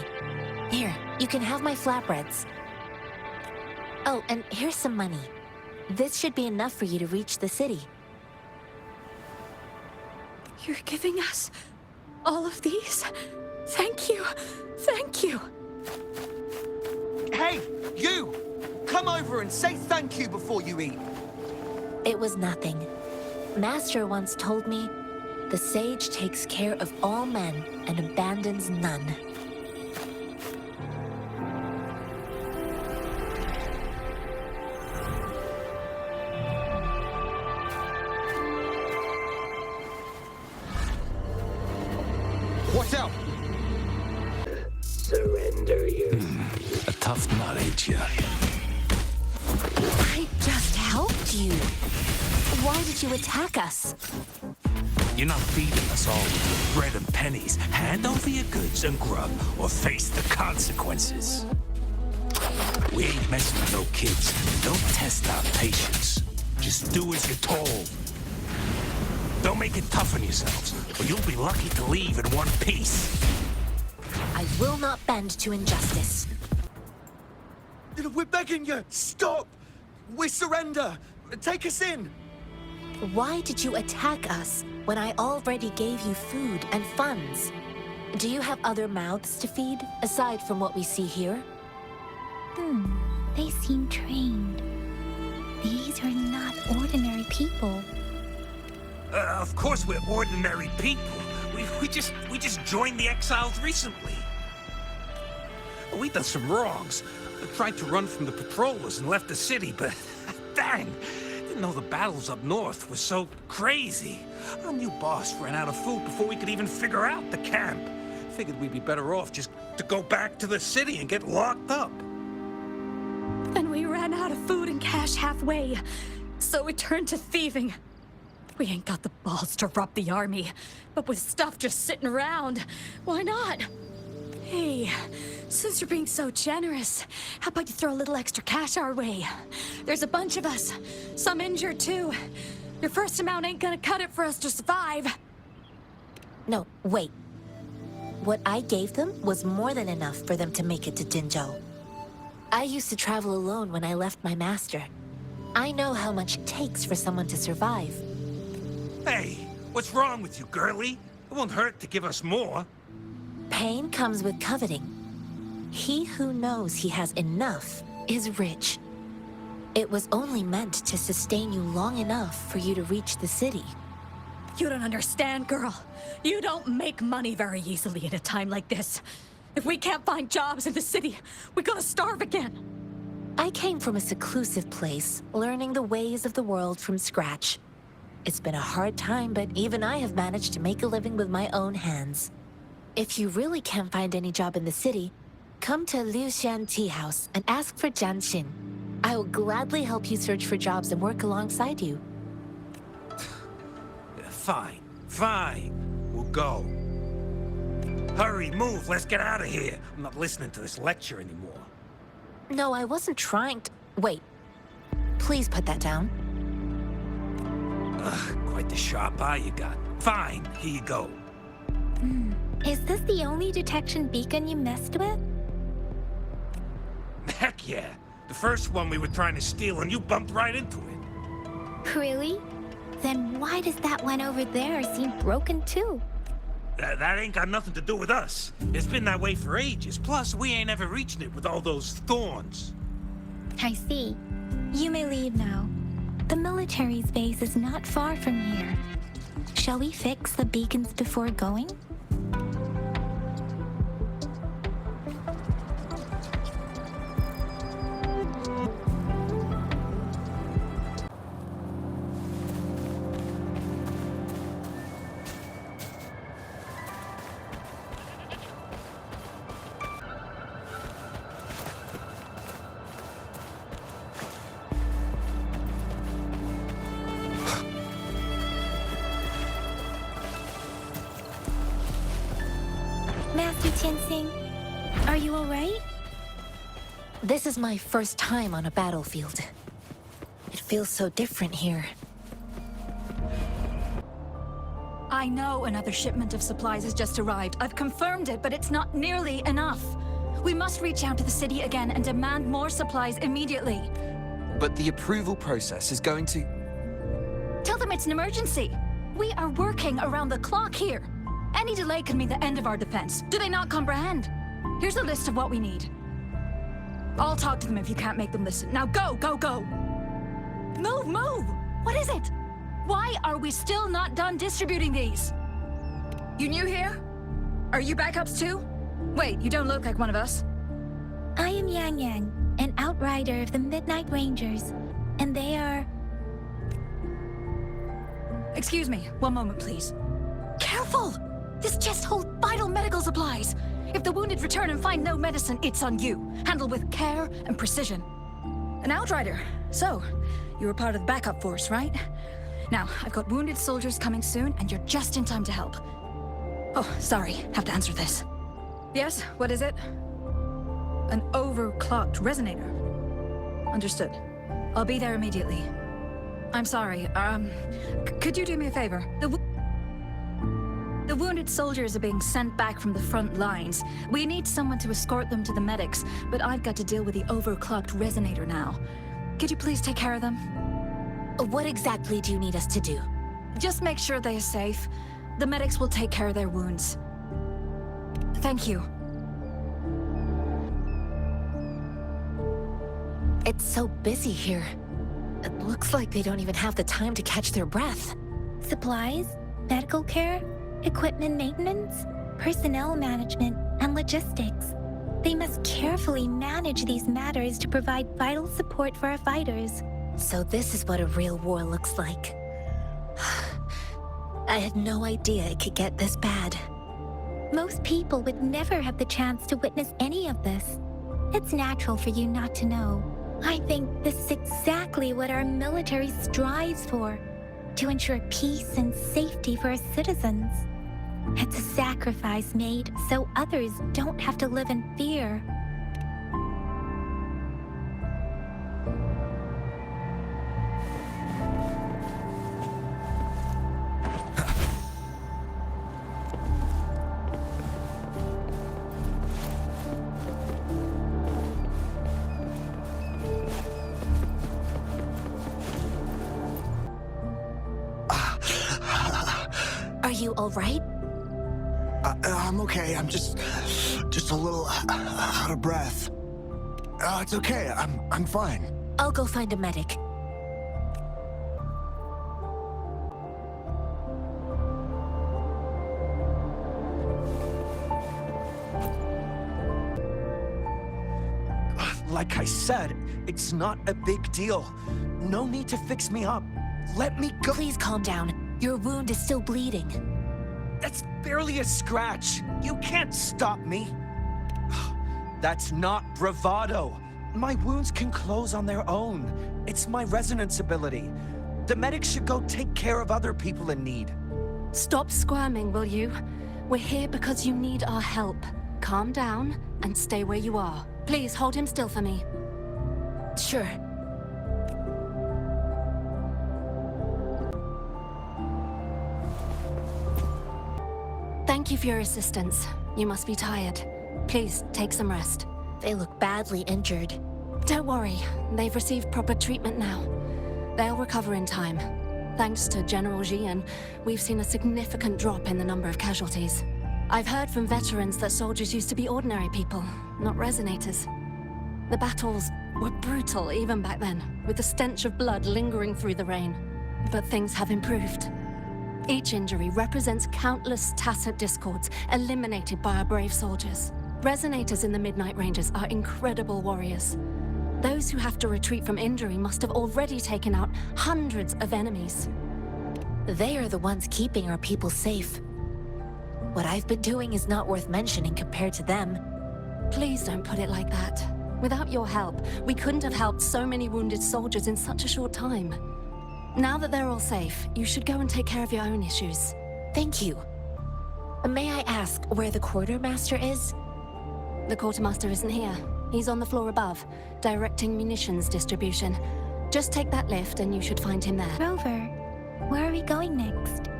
Here, you can have my flatbreads. Oh, and here's some money. This should be enough for you to reach the city. You're giving us all of these? Thank you. Thank you. Hey, you! Come over and say thank you before you eat. It was nothing. Master once told me, the sage takes care of all men and abandons none. What's up? A tough nut, ain't ya? I just helped you. Why did you attack us? You're not feeding us all with bread and pennies. Hand over your goods and grub, or face the consequences. We ain't messing with no kids. Don't test our patience. Just do as you're told. Don't make it tough on yourselves, or you'll be lucky to leave in one piece. I will not bend to injustice. We're begging you! Stop! We surrender! Take us in! Why did you attack us when I already gave you food and funds? Do you have other mouths to feed, aside from what we see here? They seem trained. These are not ordinary people. Of course we're ordinary people. We just joined the exiles recently. We done some wrongs. Tried to run from the patrollers and left the city, but dang, didn't know the battles up north were so crazy. Our new boss ran out of food before we could even figure out the camp. Figured we'd be better off just to go back to the city and get locked up. And we ran out of food and cash halfway, so we turned to thieving. We ain't got the balls to rob the army, but with stuff just sitting around, why not? Hey, since you're being so generous, how about you throw a little extra cash our way? There's a bunch of us, some injured too. Your first amount ain't gonna cut it for us to survive. No, wait. What I gave them was more than enough for them to make it to Jinzhou. I used to travel alone when I left my master. I know how much it takes for someone to survive. Hey, what's wrong with you, girlie? It won't hurt to give us more. Pain comes with coveting. He who knows he has enough is rich. It was only meant to sustain you long enough for you to reach the city. You don't understand, girl. You don't make money very easily at a time like this. If we can't find jobs in the city, we're gonna starve again. I came from a seclusive place, learning the ways of the world from scratch. It's been a hard time, but even I have managed to make a living with my own hands. If you really can't find any job in the city, come to Liu Xian Tea House and ask for Jian Xin. I will gladly help you search for jobs and work alongside you. Fine. We'll go. Hurry, move, let's get out of here. I'm not listening to this lecture anymore. No, I wasn't trying to... Wait. Please put that down. Quite the sharp eye you got. Fine, here you go. Is this the only detection beacon you messed with? Heck yeah. The first one we were trying to steal and you bumped right into it. Really? Then why does that one over there seem broken too? That ain't got nothing to do with us. It's been that way for ages. Plus, we ain't ever reaching it with all those thorns. I see. You may leave now. The military's base is not far from here. Shall we fix the beacons before going? Master Tianxing, are you alright? This is my first time on a battlefield. It feels so different here. I know another shipment of supplies has just arrived. I've confirmed it, but it's not nearly enough. We must reach out to the city again and demand more supplies immediately. But the approval process is going to... Tell them it's an emergency. We are working around the clock here. Any delay could mean the end of our defense. Do they not comprehend? Here's a list of what we need. I'll talk to them if you can't make them listen. Now go! Move! What is it? Why are we still not done distributing these? You new here? Are you backups too? Wait, you don't look like one of us. I am Yang Yang, an outrider of the Midnight Rangers, and they are... Excuse me, one moment please. Careful! This chest holds vital medical supplies. If the wounded return and find no medicine, it's on you. Handle with care and precision. An outrider. So, You were part of the backup force, right? Now, I've got wounded soldiers coming soon, and you're just in time to help. Oh, sorry. Have to answer this. Yes, what is it? An overclocked resonator. Understood. I'll be there immediately. I'm sorry, could you do me a favor? The wounded soldiers are being sent back from the front lines. We need someone to escort them to the medics, but I've got to deal with the overclocked resonator now. Could you please take care of them? What exactly do you need us to do? Just make sure they are safe. The medics will take care of their wounds. Thank you. It's so busy here. It looks like they don't even have the time to catch their breath. Supplies, medical care, equipment maintenance, personnel management, and logistics. They must carefully manage these matters to provide vital support for our fighters. So this is what a real war looks like. I had no idea it could get this bad. Most people would never have the chance to witness any of this. It's natural for you not to know. I think this is exactly what our military strives for, to ensure peace and safety for our citizens. It's a sacrifice made so others don't have to live in fear. Are you all right? I'm okay. I'm just a little out of breath. It's okay. I'm fine. I'll go find a medic. Like I said, it's not a big deal. No need to fix me up. Let me go. Please calm down. Your wound is still bleeding. That's barely a scratch. You can't stop me. That's not bravado. My wounds can close on their own. It's my resonance ability. The medics should go take care of other people in need. Stop squirming, will you? We're here because you need our help. Calm down and stay where you are. Please hold him still for me. Sure. Thank you for your assistance. You must be tired. Please, take some rest. They look badly injured. Don't worry. They've received proper treatment now. They'll recover in time. Thanks to General Jian, we've seen a significant drop in the number of casualties. I've heard from veterans that soldiers used to be ordinary people, not resonators. The battles were brutal even back then, with the stench of blood lingering through the rain. But things have improved. Each injury represents countless tacit discords eliminated by our brave soldiers. Resonators in the Midnight Rangers are incredible warriors. Those who have to retreat from injury must have already taken out hundreds of enemies. They are the ones keeping our people safe. What I've been doing is not worth mentioning compared to them. Please don't put it like that. Without your help, we couldn't have helped so many wounded soldiers in such a short time. Now that they're all safe, you should go and take care of your own issues. Thank you. May I ask where the quartermaster is? The quartermaster isn't here. He's on the floor above, directing munitions distribution. Just take that lift and you should find him there. Rover, where are we going next?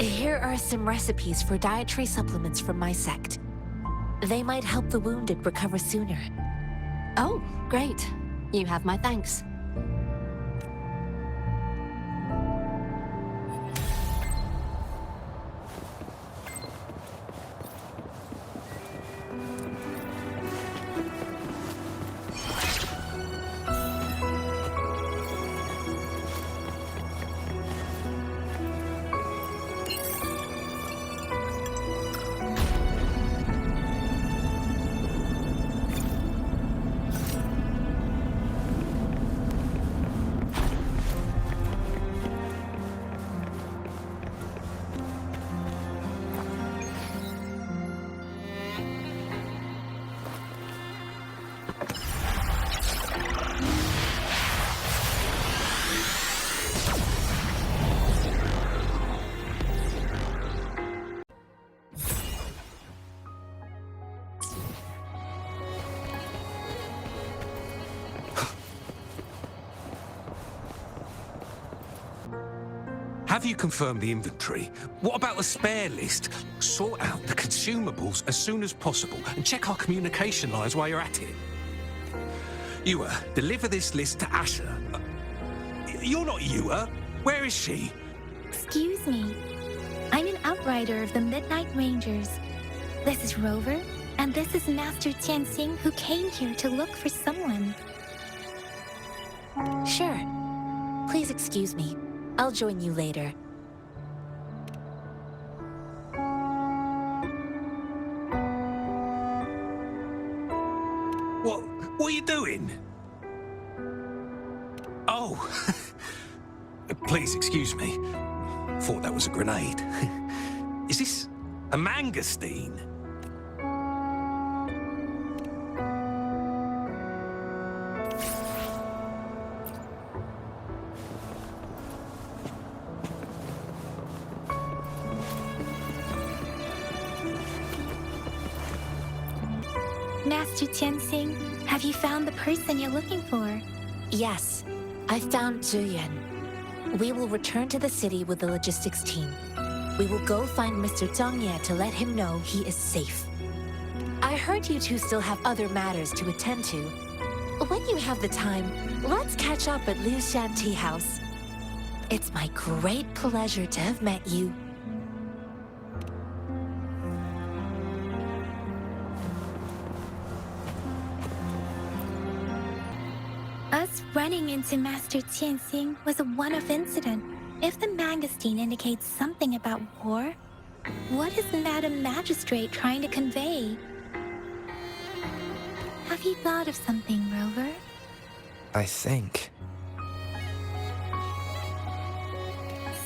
Here are some recipes for dietary supplements from my sect. They might help the wounded recover sooner. Oh, great. You have my thanks. Have you confirmed the inventory? What about a spare list? Sort out the consumables as soon as possible and check our communication lines while you're at it. Ewa, deliver this list to Asher. You're not Ewa. Where is she? Excuse me. I'm an outrider of the Midnight Rangers. This is Rover, and this is Master Tianxing, who came here to look for someone. Sure. Please excuse me. I'll join you later. What are you doing? Oh. Please excuse me. Thought that was a grenade. Is this a mangosteen? Master Tianxing, have you found the person you're looking for? Yes, I found Zhuyan. We will return to the city with the logistics team. We will go find Mr. Zhang Ye to let him know he is safe. I heard you two still have other matters to attend to. When you have the time, let's catch up at Liu Shan Tea House. It's my great pleasure to have met you. Us running into Master Tianxing was a one-off incident. If the mangosteen indicates something about war, what is Madam Magistrate trying to convey? Have you thought of something, Rover? I think.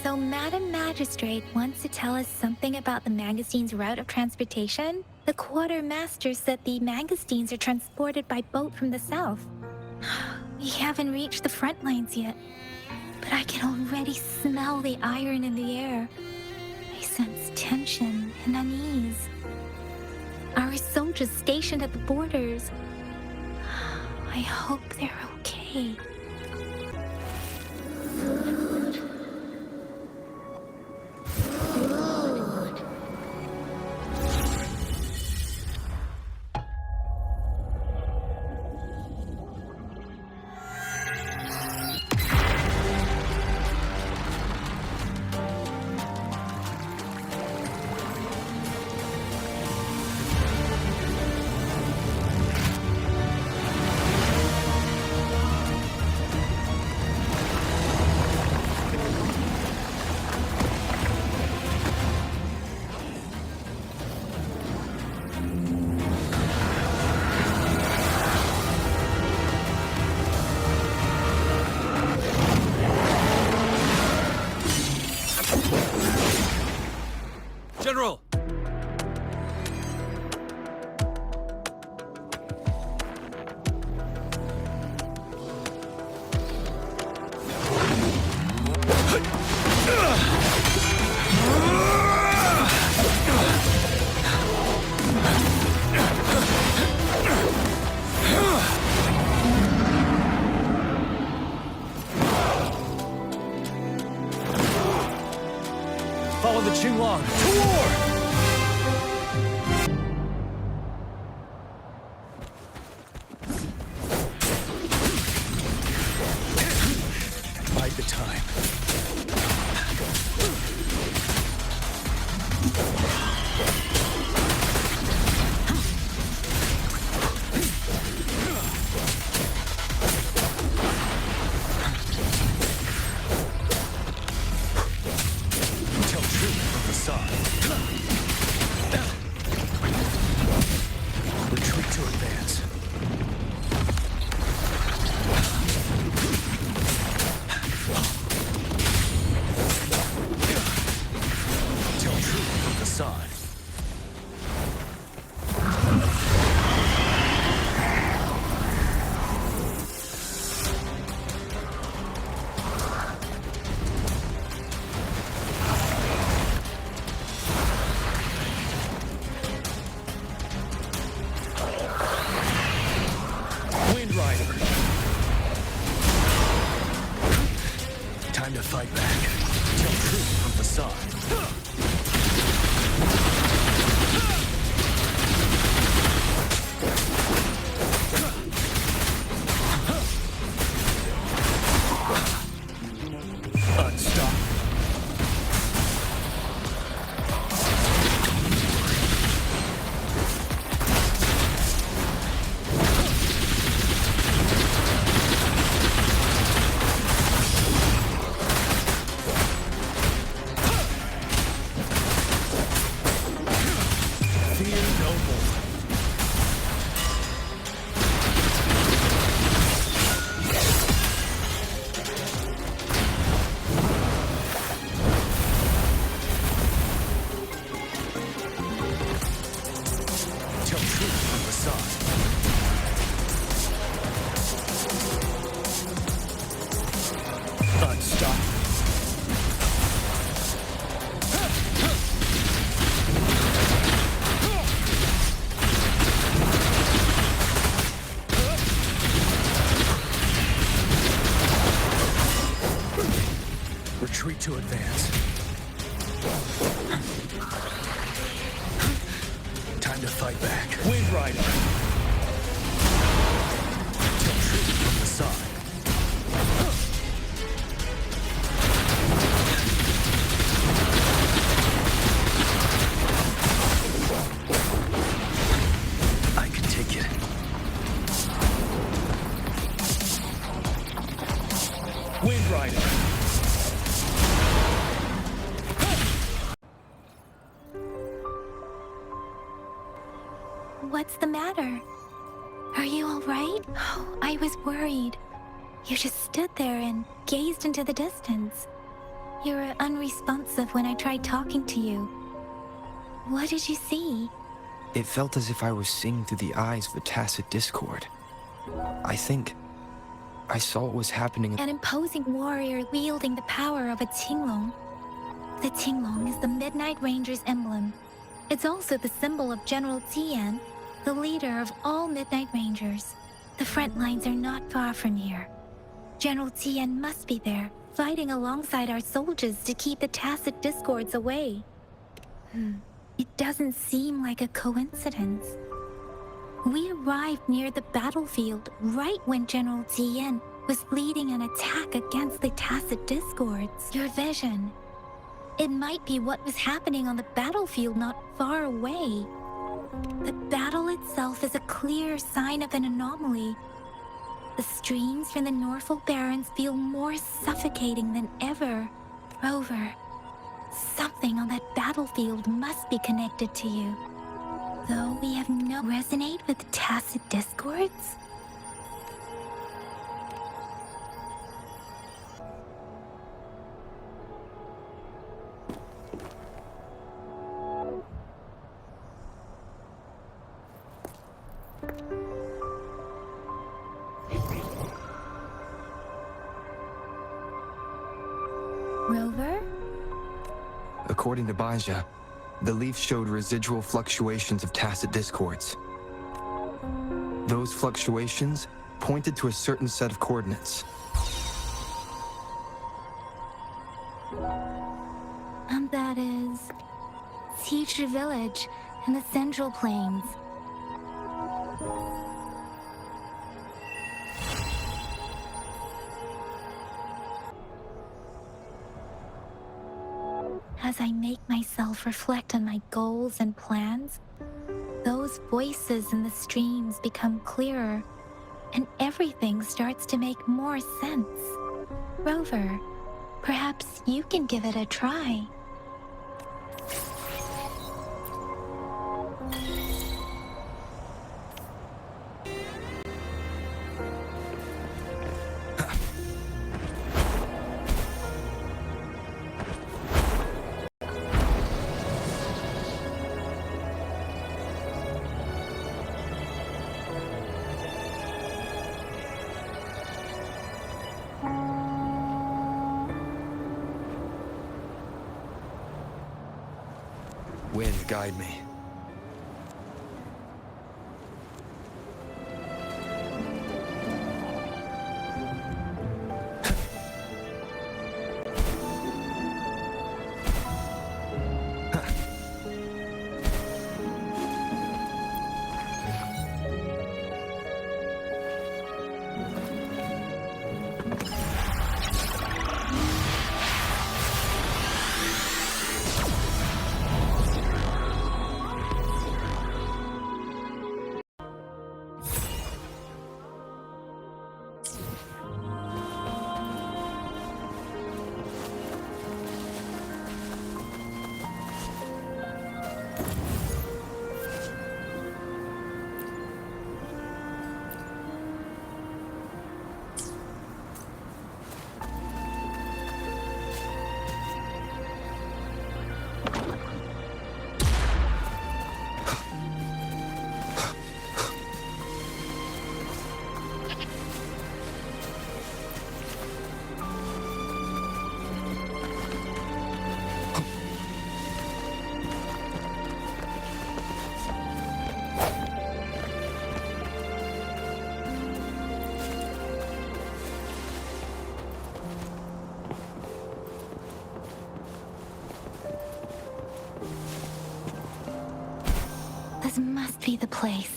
So Madam Magistrate wants to tell us something about the mangosteen's route of transportation? The quartermaster said the mangosteens are transported by boat from the south. We haven't reached the front lines yet, but I can already smell the iron in the air. I sense tension and unease. Our soldiers stationed at the borders. I hope they're okay. General! Follow the Qinglong to war! Bide the time. Tell truth from the side. Retreat to advance. Tell truth from the side. Wind Rider. Time to fight back. Tell truth from facade. Unstop. Fear no more. Tell truth from facade. Unstop. Retreat to advance. Time to fight back. Wind Rider. Tell truth from the side. I can take it. Wind Rider. What's the matter? Are you all right? Oh, I was worried. You just stood there and gazed into the distance. You were unresponsive when I tried talking to you. What did you see? It felt as if I was seeing through the eyes of a tacit discord. I think I saw what was happening. An imposing warrior wielding the power of a Tinglong. The Tinglong is the Midnight Ranger's emblem. It's also the symbol of General Tian, the leader of all Midnight Rangers. The front lines are not far from here. General Tian must be there, fighting alongside our soldiers to keep the tacit discords away. It doesn't seem like a coincidence. We arrived near the battlefield right when General Tian was leading an attack against the tacit discords. Your vision. It might be what was happening on the battlefield not far away. The battle itself is a clear sign of an anomaly. The streams from the Norfolk Barrens feel more suffocating than ever. Rover, something on that battlefield must be connected to you. Though we have no resonate with the tacit discords? Rover? According to Baja, the leaf showed residual fluctuations of tacit discords. Those fluctuations pointed to a certain set of coordinates. And that is Teacher Village in the Central Plains. As I make myself reflect on my goals and plans, those voices in the streams become clearer, and everything starts to make more sense. Rover, perhaps you can give it a try. Wind, guide me. This must be the place.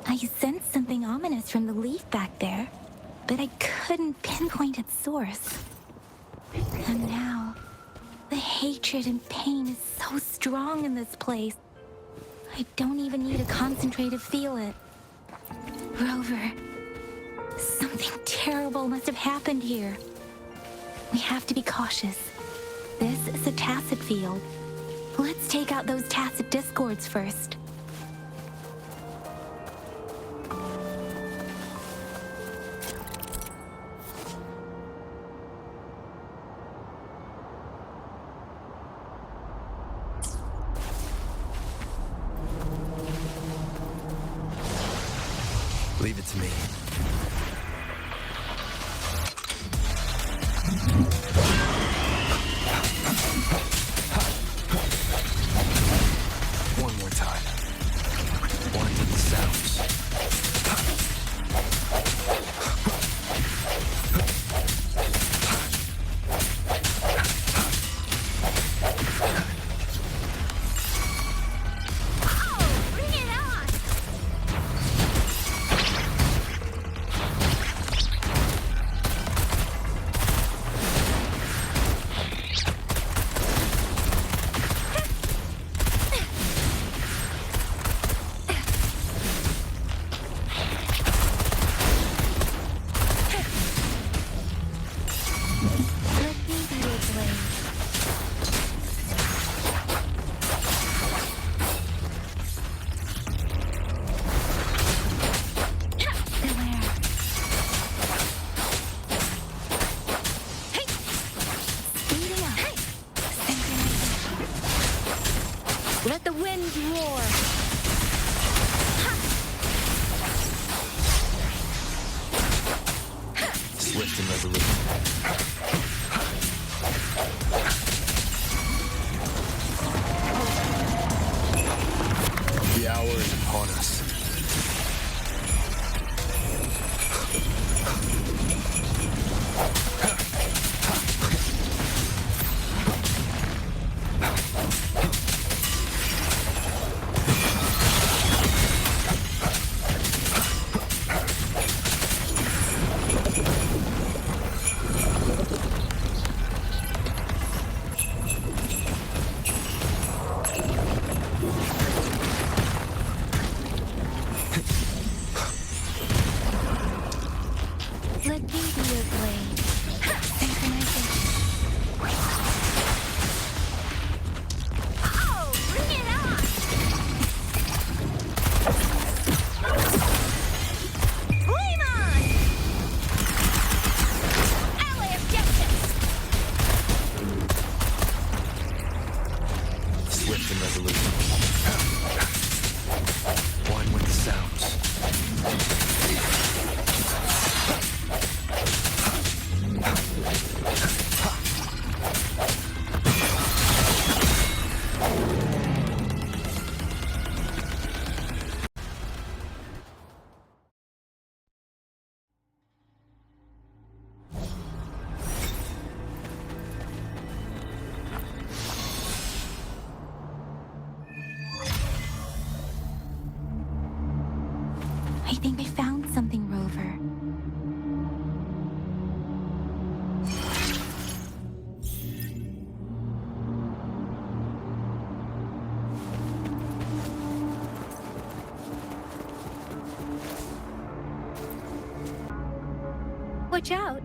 I sensed something ominous from the leaf back there, but I couldn't pinpoint its source. And now, the hatred and pain is so strong in this place. I don't even need to concentrate to feel it. Rover, something terrible must have happened here. We have to be cautious. This is a tacit field. Let's take out those tacit discords first. Leave it to me. One more time. One with the sounds. Let the wind roar. Swift and resolute. The hour is upon us. Let me be your blade. Synchronization. Oh, bring it on! Flame on! Ally of justice! Swift and resolute. One with the sounds. I think I found something, Rover. Watch out!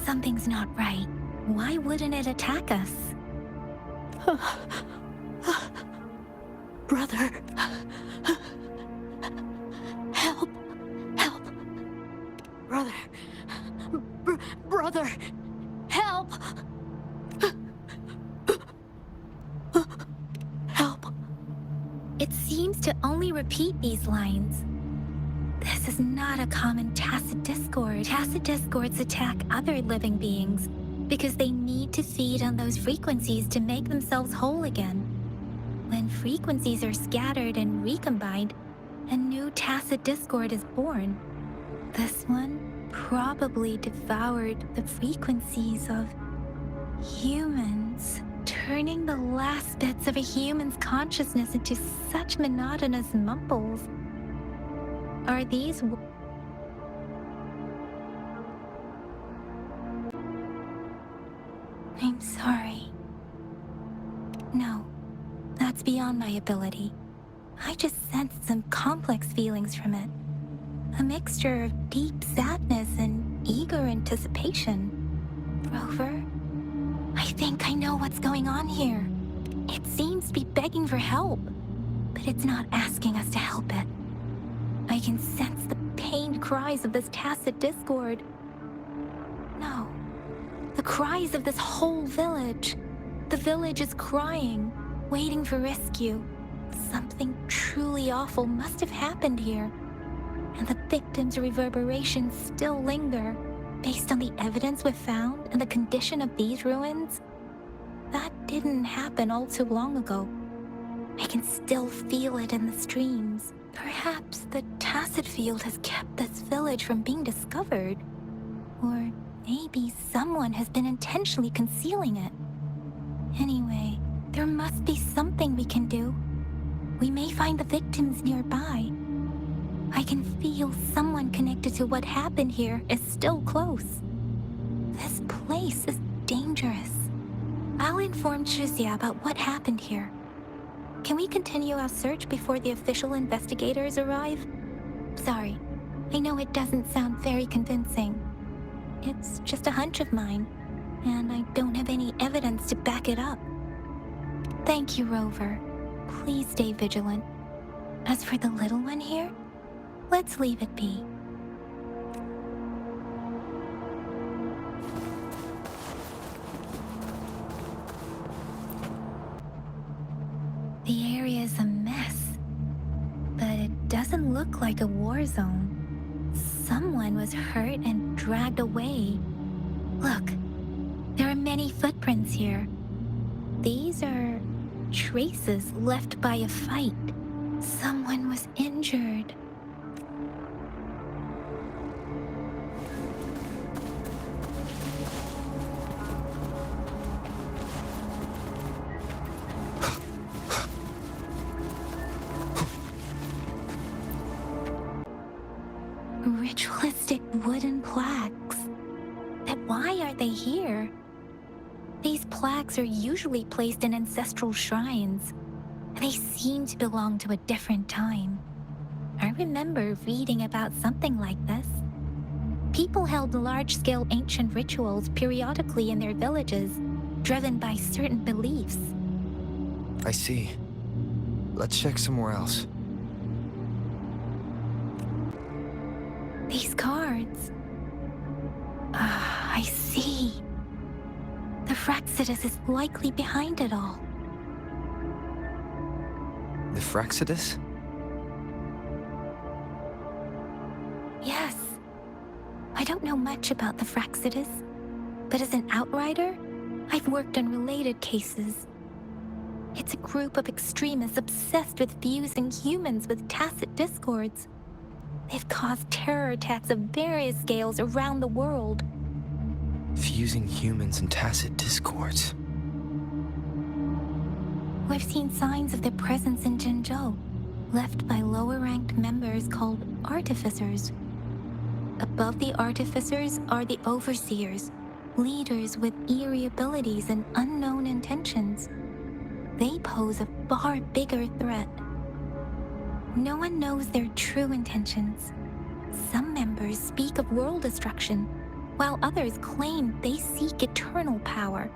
Something's not right. Why wouldn't it attack us? Brother. Help. Help. Brother. Brother. Help. Help. It seems to only repeat these lines. This is not a common tacit discord. Tacit discords attack other living beings because they need to feed on those frequencies to make themselves whole again. When frequencies are scattered and recombined, a new tacit discord is born. This one probably devoured the frequencies of Humans. Turning the last bits of a human's consciousness into such monotonous mumbles. Are these... I'm sorry. No, that's beyond my ability. I just sensed some complex feelings from it. A mixture of deep sadness and eager anticipation. Rover, I think I know what's going on here. It seems to be begging for help, but it's not asking us to help it. I can sense the pained cries of this tacit discord. No, the cries of this whole village. The village is crying, waiting for rescue. Something truly awful must have happened here, and the victims' reverberations still linger. Based on the evidence we've found and the condition of these ruins, that didn't happen all too long ago. I can still feel it in the streams. Perhaps the tacit field has kept this village from being discovered. Or maybe someone has been intentionally concealing it. Anyway, there must be something we can do. We may find the victims nearby. I can feel someone connected to what happened here is still close. This place is dangerous. I'll inform Chuzia about what happened here. Can we continue our search before the official investigators arrive? Sorry, I know it doesn't sound very convincing. It's just a hunch of mine, and I don't have any evidence to back it up. Thank you, Rover. Please stay vigilant. As for the little one here, let's leave it be. The area is a mess, but it doesn't look like a war zone. Someone was hurt and dragged away. Look, there are many footprints here. These are traces left by a fight. Someone was injured. Ritualistic wooden plaques. But why are they here? These plaques are usually placed in ancestral shrines. They seem to belong to a different time. I remember reading about something like this. People held large-scale ancient rituals periodically in their villages, driven by certain beliefs. I see. Let's check somewhere else. These cards. I see. The Fraxidus is likely behind it all. The Fraxidus? Yes. I don't know much about the Fraxidus, but as an outrider, I've worked on related cases. It's a group of extremists obsessed with fusing humans with tacit discords. They've caused terror attacks of various scales around the world. Fusing humans and tacit discords. We've seen signs of their presence in Jinzhou, left by lower-ranked members called Artificers. Above the Artificers are the Overseers, leaders with eerie abilities and unknown intentions. They pose a far bigger threat. No one knows their true intentions. Some members speak of world destruction, while others claim they seek eternal power.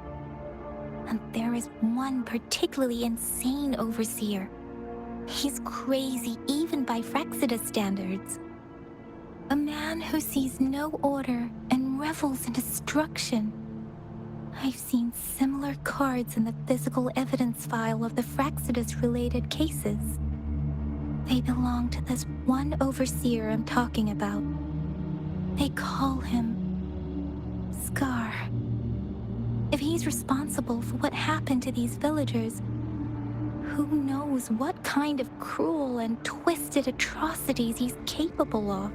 And there is one particularly insane overseer. He's crazy even by Fraxidus standards. A man who sees no order and revels in destruction. I've seen similar cards in the physical evidence file of the Fraxidus-related cases. They belong to this one overseer I'm talking about. They call him Scar. If he's responsible for what happened to these villagers, who knows what kind of cruel and twisted atrocities he's capable of?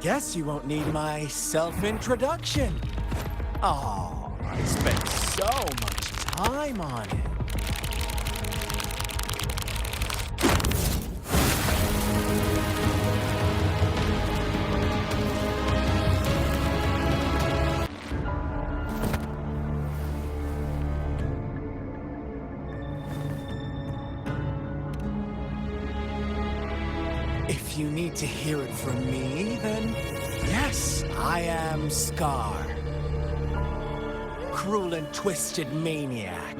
Guess you won't need my self-introduction. Oh, I spent so much time on it. If you need to hear it from me, then yes, I am Scar. Cruel and twisted maniac.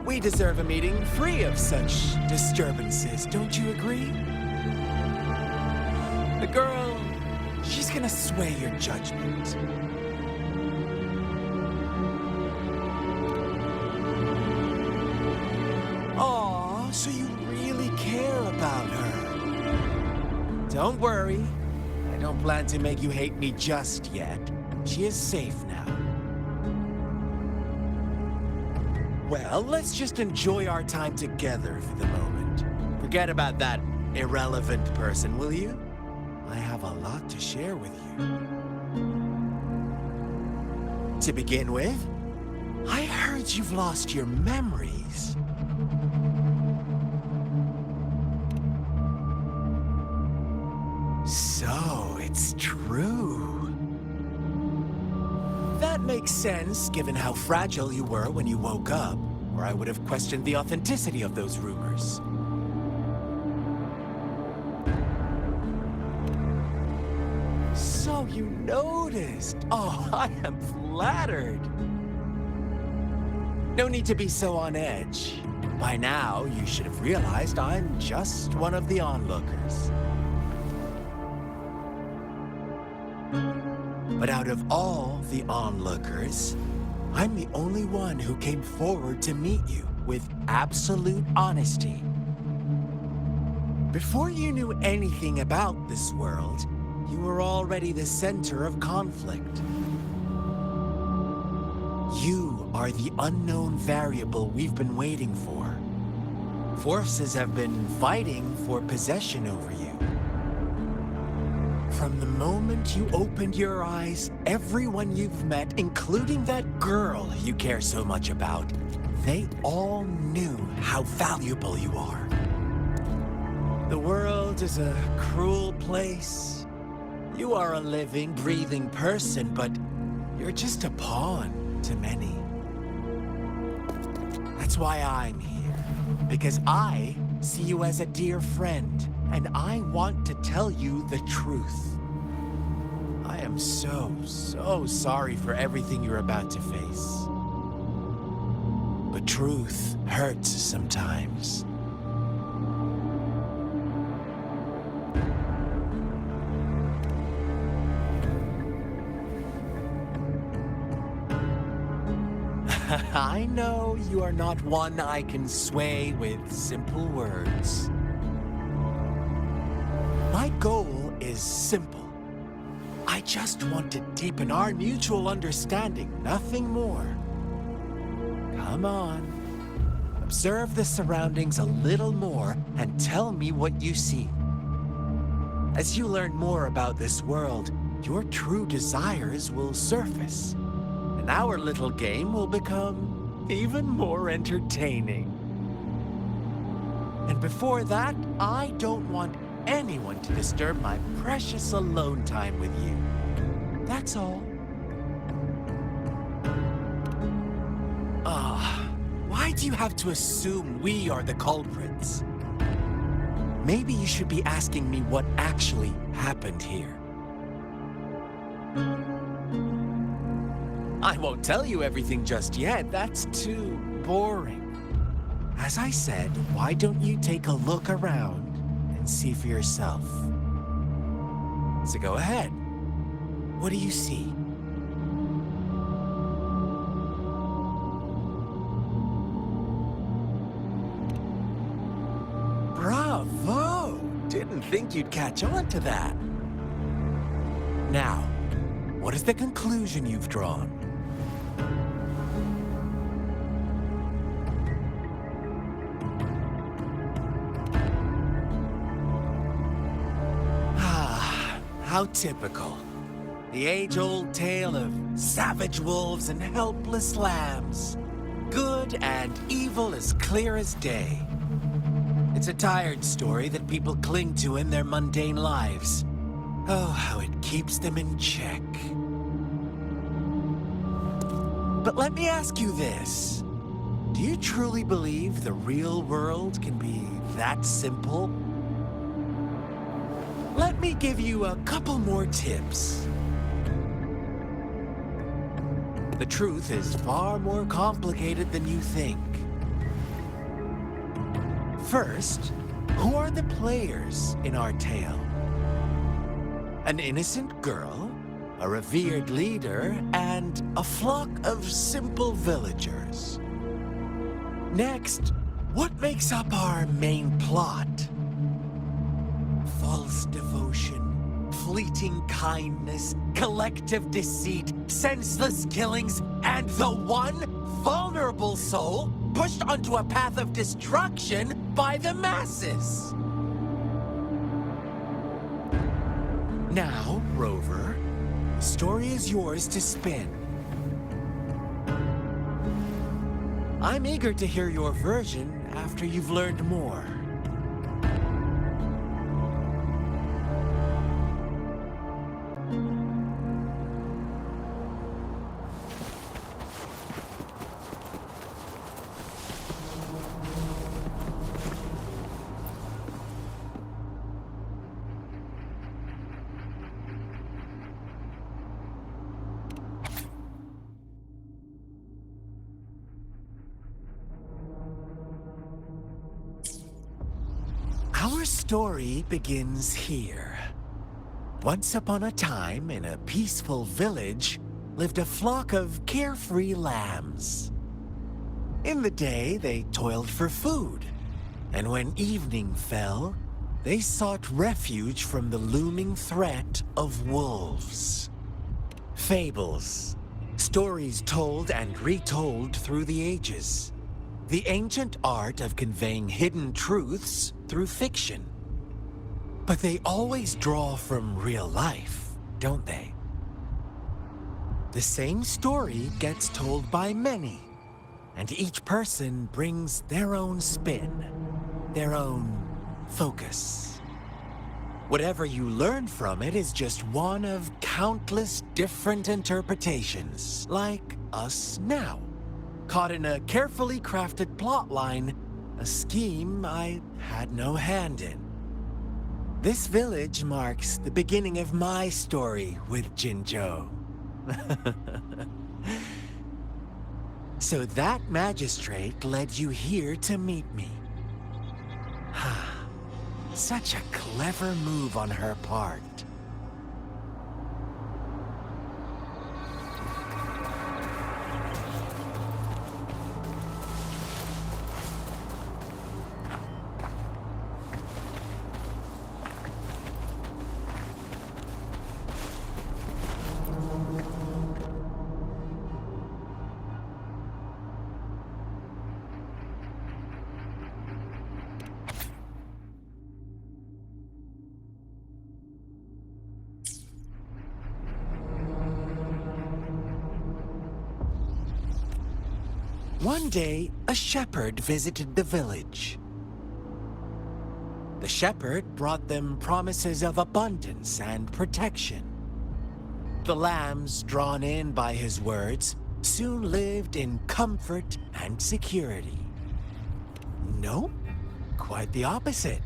We deserve a meeting free of such disturbances, don't you agree? The girl, she's gonna sway your judgment. Aw, so you really care about her. Don't worry. I don't plan to make you hate me just yet. She is safe now. Well, let's just enjoy our time together for the moment. Forget about that irrelevant person, will you? I have a lot to share with you. To begin with, I heard you've lost your memories. So, it's true. That makes sense, given how fragile you were when you woke up, or I would have questioned the authenticity of those rumors. So you noticed. Oh, I am flattered. No need to be so on edge. By now, you should have realized I'm just one of the onlookers. But out of all the onlookers, I'm the only one who came forward to meet you with absolute honesty. Before you knew anything about this world, you were already the center of conflict. You are the unknown variable we've been waiting for. Forces have been fighting for possession over you. From the moment you opened your eyes, everyone you've met, including that girl you care so much about, they all knew how valuable you are. The world is a cruel place. You are a living, breathing person, but you're just a pawn to many. That's why I'm here, because I see you as a dear friend, and I want to tell you the truth. I am so sorry for everything you're about to face. But truth hurts sometimes. I know you are not one I can sway with simple words. My goal is simple. I just want to deepen our mutual understanding, nothing more. Come on. Observe the surroundings a little more and tell me what you see. As you learn more about this world, your true desires will surface. And our little game will become even more entertaining. And before that, I don't want anyone to disturb my precious alone time with you. That's all. Why do you have to assume we are the culprits? Maybe you should be asking me what actually happened here. I won't tell you everything just yet. That's too boring. As I said, why don't you take a look around and see for yourself? So go ahead. What do you see? Bravo! Didn't think you'd catch on to that. Now, what is the conclusion you've drawn? Ah, how typical. The age-old tale of savage wolves and helpless lambs. Good and evil as clear as day. It's a tired story that people cling to in their mundane lives. Oh, how it keeps them in check. But let me ask you this. Do you truly believe the real world can be that simple? Let me give you a couple more tips. The truth is far more complicated than you think. First, who are the players in our tale? An innocent girl, a revered leader, and a flock of simple villagers. Next, what makes up our main plot? False devotion, fleeting kindness, collective deceit, senseless killings, and the one vulnerable soul pushed onto a path of destruction by the masses. Now, Rover, the story is yours to spin. I'm eager to hear your version after you've learned more. Our story begins here. Once upon a time, in a peaceful village, lived a flock of carefree lambs. In the day, they toiled for food, and when evening fell, they sought refuge from the looming threat of wolves. Fables, stories told and retold through the ages. The ancient art of conveying hidden truths through fiction. But they always draw from real life, don't they? The same story gets told by many, and each person brings their own spin, their own focus. Whatever you learn from it is just one of countless different interpretations, like us now. Caught in a carefully crafted plotline, a scheme I had no hand in. This village marks the beginning of my story with Jinzhou. So that magistrate led you here to meet me. Such a clever move on her part. One day, a shepherd visited the village. The shepherd brought them promises of abundance and protection. The lambs, drawn in by his words, soon lived in comfort and security. No, quite the opposite.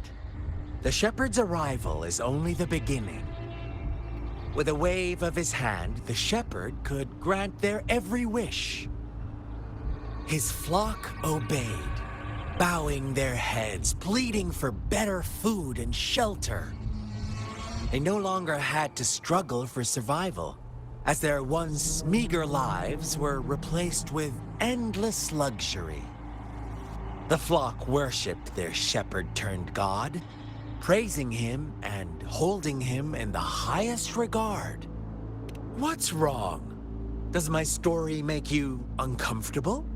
The shepherd's arrival is only the beginning. With a wave of his hand, the shepherd could grant their every wish. His flock obeyed, bowing their heads, pleading for better food and shelter. They no longer had to struggle for survival, as their once meager lives were replaced with endless luxury. The flock worshipped their shepherd-turned-god, praising him and holding him in the highest regard. What's wrong? Does my story make you uncomfortable?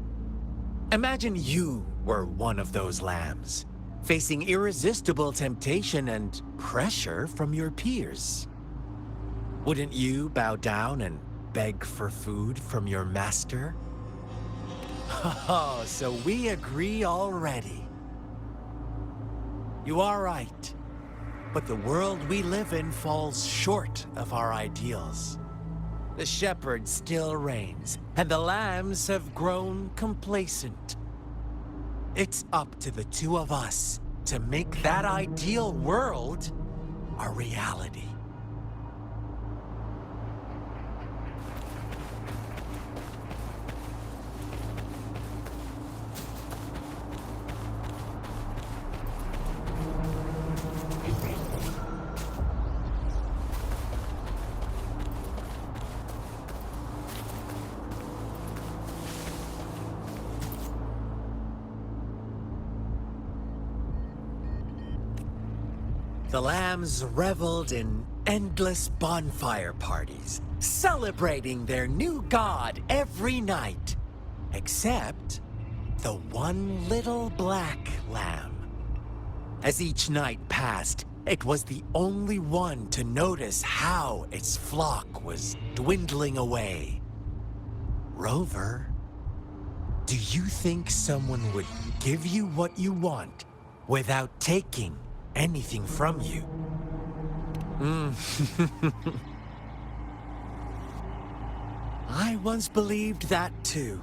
Imagine you were one of those lambs, facing irresistible temptation and pressure from your peers. Wouldn't you bow down and beg for food from your master? Oh, so we agree already. You are right, but the world we live in falls short of our ideals. The shepherd still reigns, and the lambs have grown complacent. It's up to the two of us to make that ideal world a reality. The lambs reveled in endless bonfire parties, celebrating their new god every night, except the one little black lamb. As each night passed, it was the only one to notice how its flock was dwindling away. Rover, do you think someone would give you what you want without taking anything from you? I once believed that too.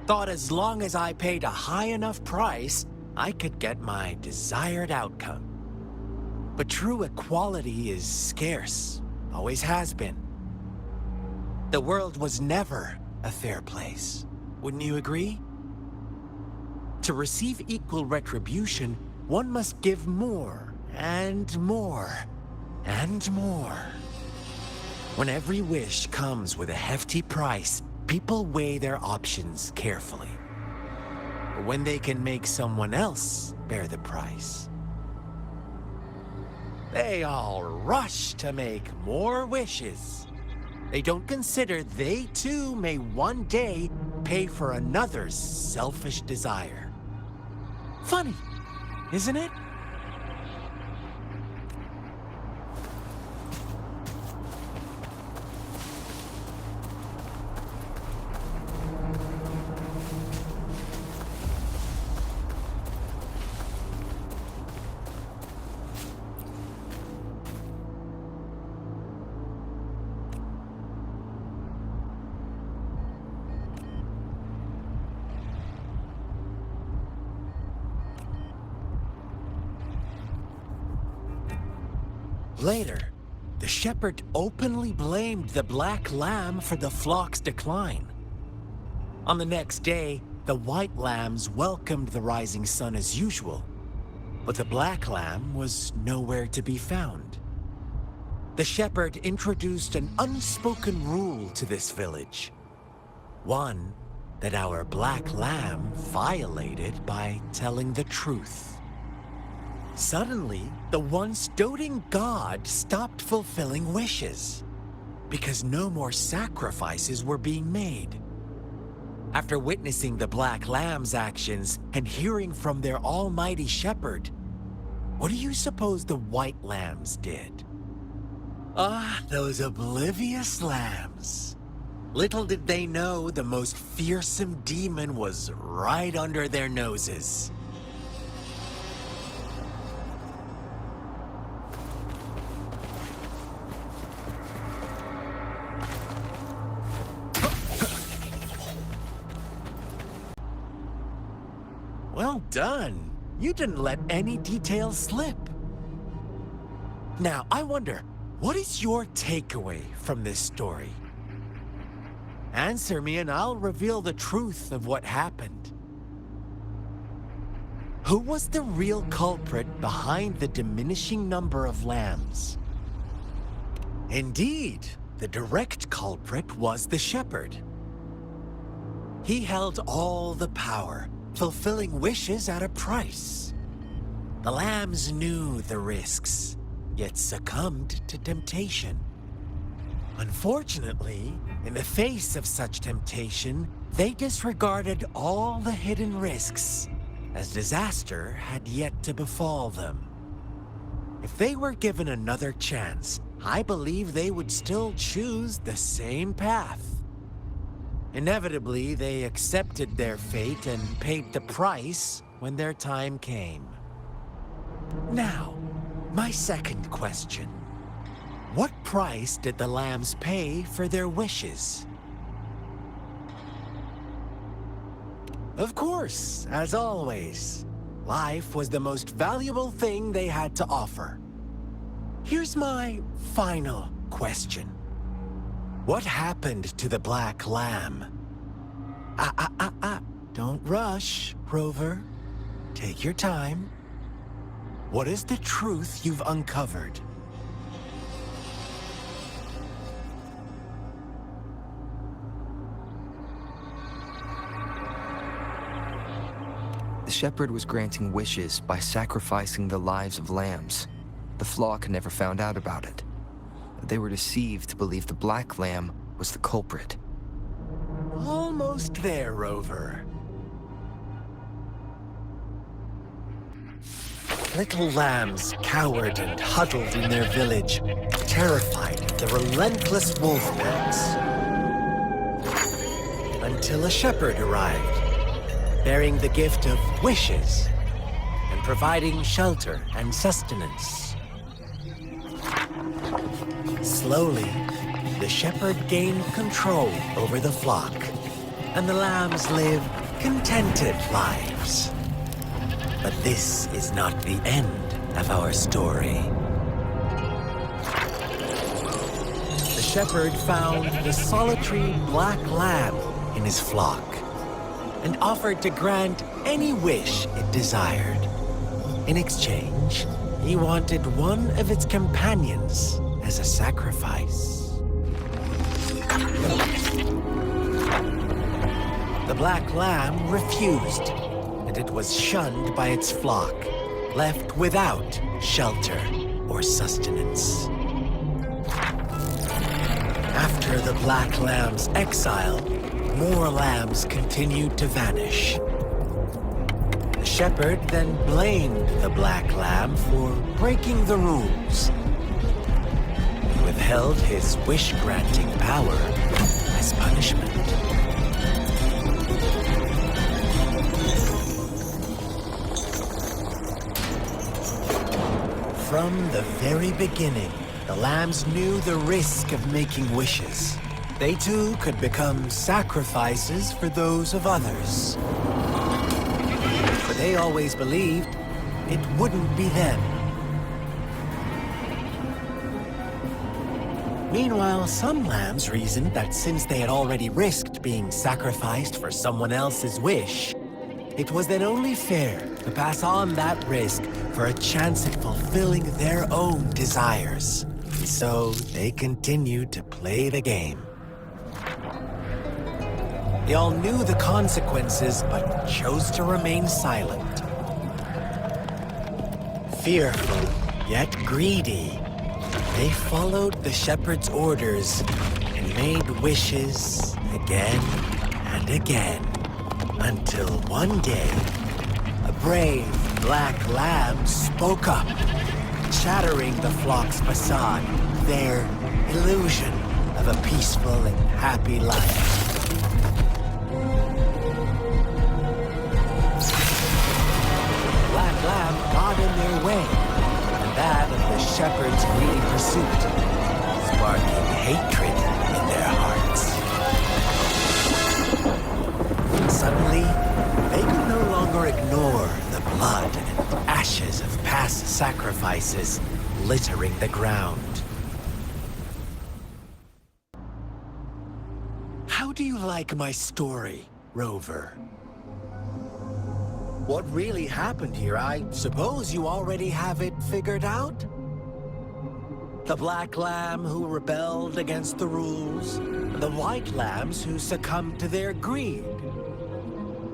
Thought as long as I paid a high enough price, I could get my desired outcome. But true equality is scarce, always has been. The world was never a fair place, wouldn't you agree? To receive equal retribution, one must give more, and more, and more. When every wish comes with a hefty price, people weigh their options carefully. But when they can make someone else bear the price, they all rush to make more wishes. They don't consider they too may one day pay for another's selfish desire. Funny, isn't it? Later, the shepherd openly blamed the black lamb for the flock's decline. On the next day, the white lambs welcomed the rising sun as usual, but the black lamb was nowhere to be found. The shepherd introduced an unspoken rule to this village. One that our black lamb violated by telling the truth. Suddenly, the once doting god stopped fulfilling wishes, because no more sacrifices were being made. After witnessing the Black Lamb's actions and hearing from their almighty shepherd, what do you suppose the White Lambs did? Ah, those oblivious lambs. Little did they know the most fearsome demon was right under their noses. Well done. You didn't let any details slip. Now, I wonder, what is your takeaway from this story? Answer me and I'll reveal the truth of what happened. Who was the real culprit behind the diminishing number of lambs? Indeed, the direct culprit was the shepherd. He held all the power, fulfilling wishes at a price. The lambs knew the risks, yet succumbed to temptation. Unfortunately, in the face of such temptation, they disregarded all the hidden risks, as disaster had yet to befall them. If they were given another chance, I believe they would still choose the same path. Inevitably, they accepted their fate and paid the price when their time came. Now, my second question. What price did the lambs pay for their wishes? Of course, as always, life was the most valuable thing they had to offer. Here's my final question. What happened to the Black Lamb? Don't rush, Rover. Take your time. What is the truth you've uncovered? The shepherd was granting wishes by sacrificing the lives of lambs. The flock never found out about it. They were deceived to believe the Black Lamb was the culprit. Almost there, Rover. Little lambs cowered and huddled in their village, terrified of the relentless wolf packs. Until a shepherd arrived, bearing the gift of wishes and providing shelter and sustenance. Slowly, the shepherd gained control over the flock, and the lambs lived contented lives. But this is not the end of our story. The shepherd found the solitary black lamb in his flock and offered to grant any wish it desired. In exchange, he wanted one of its companions as a sacrifice. The black lamb refused, and it was shunned by its flock, left without shelter or sustenance. After the black lamb's exile, more lambs continued to vanish. The shepherd then blamed the black lamb for breaking the rules. He withheld his wish-granting power as punishment. From the very beginning, the lambs knew the risk of making wishes. They too could become sacrifices for those of others. For they always believed it wouldn't be them. Meanwhile, some lambs reasoned that since they had already risked being sacrificed for someone else's wish, it was then only fair to pass on that risk for a chance at fulfilling their own desires. And so they continued to play the game. They all knew the consequences, but chose to remain silent. Fearful, yet greedy, they followed the shepherd's orders and made wishes again and again, until one day, a brave black lamb spoke up, shattering the flock's facade, their illusion of a peaceful and happy life. Black lamb got in their way, and that of the shepherd's greedy pursuit, sparking hatred in their hearts. Suddenly, they could no longer ignore the blood and ashes of past sacrifices littering the ground. How do you like my story, Rover? What really happened here, I suppose you already have it figured out? The black lamb who rebelled against the rules, and the white lambs who succumbed to their greed.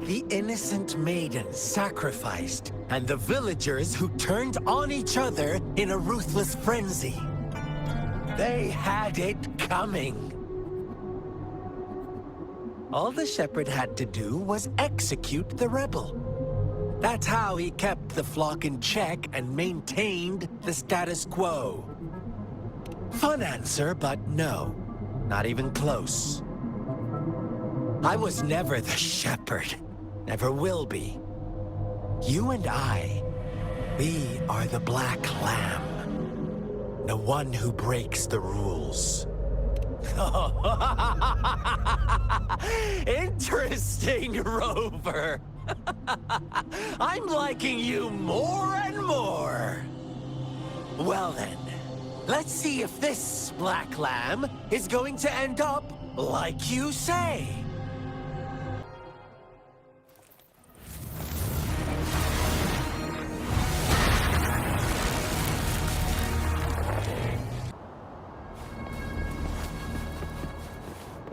The innocent maiden sacrificed, and the villagers who turned on each other in a ruthless frenzy. They had it coming. All the shepherd had to do was execute the rebel. That's how he kept the flock in check and maintained the status quo. Fun answer, but no. Not even close. I was never the shepherd. Never will be. You and I, we are the Black Lamb. The one who breaks the rules. Interesting, Rover. I'm liking you more and more. Well then, let's see if this Black Lamb is going to end up like you say.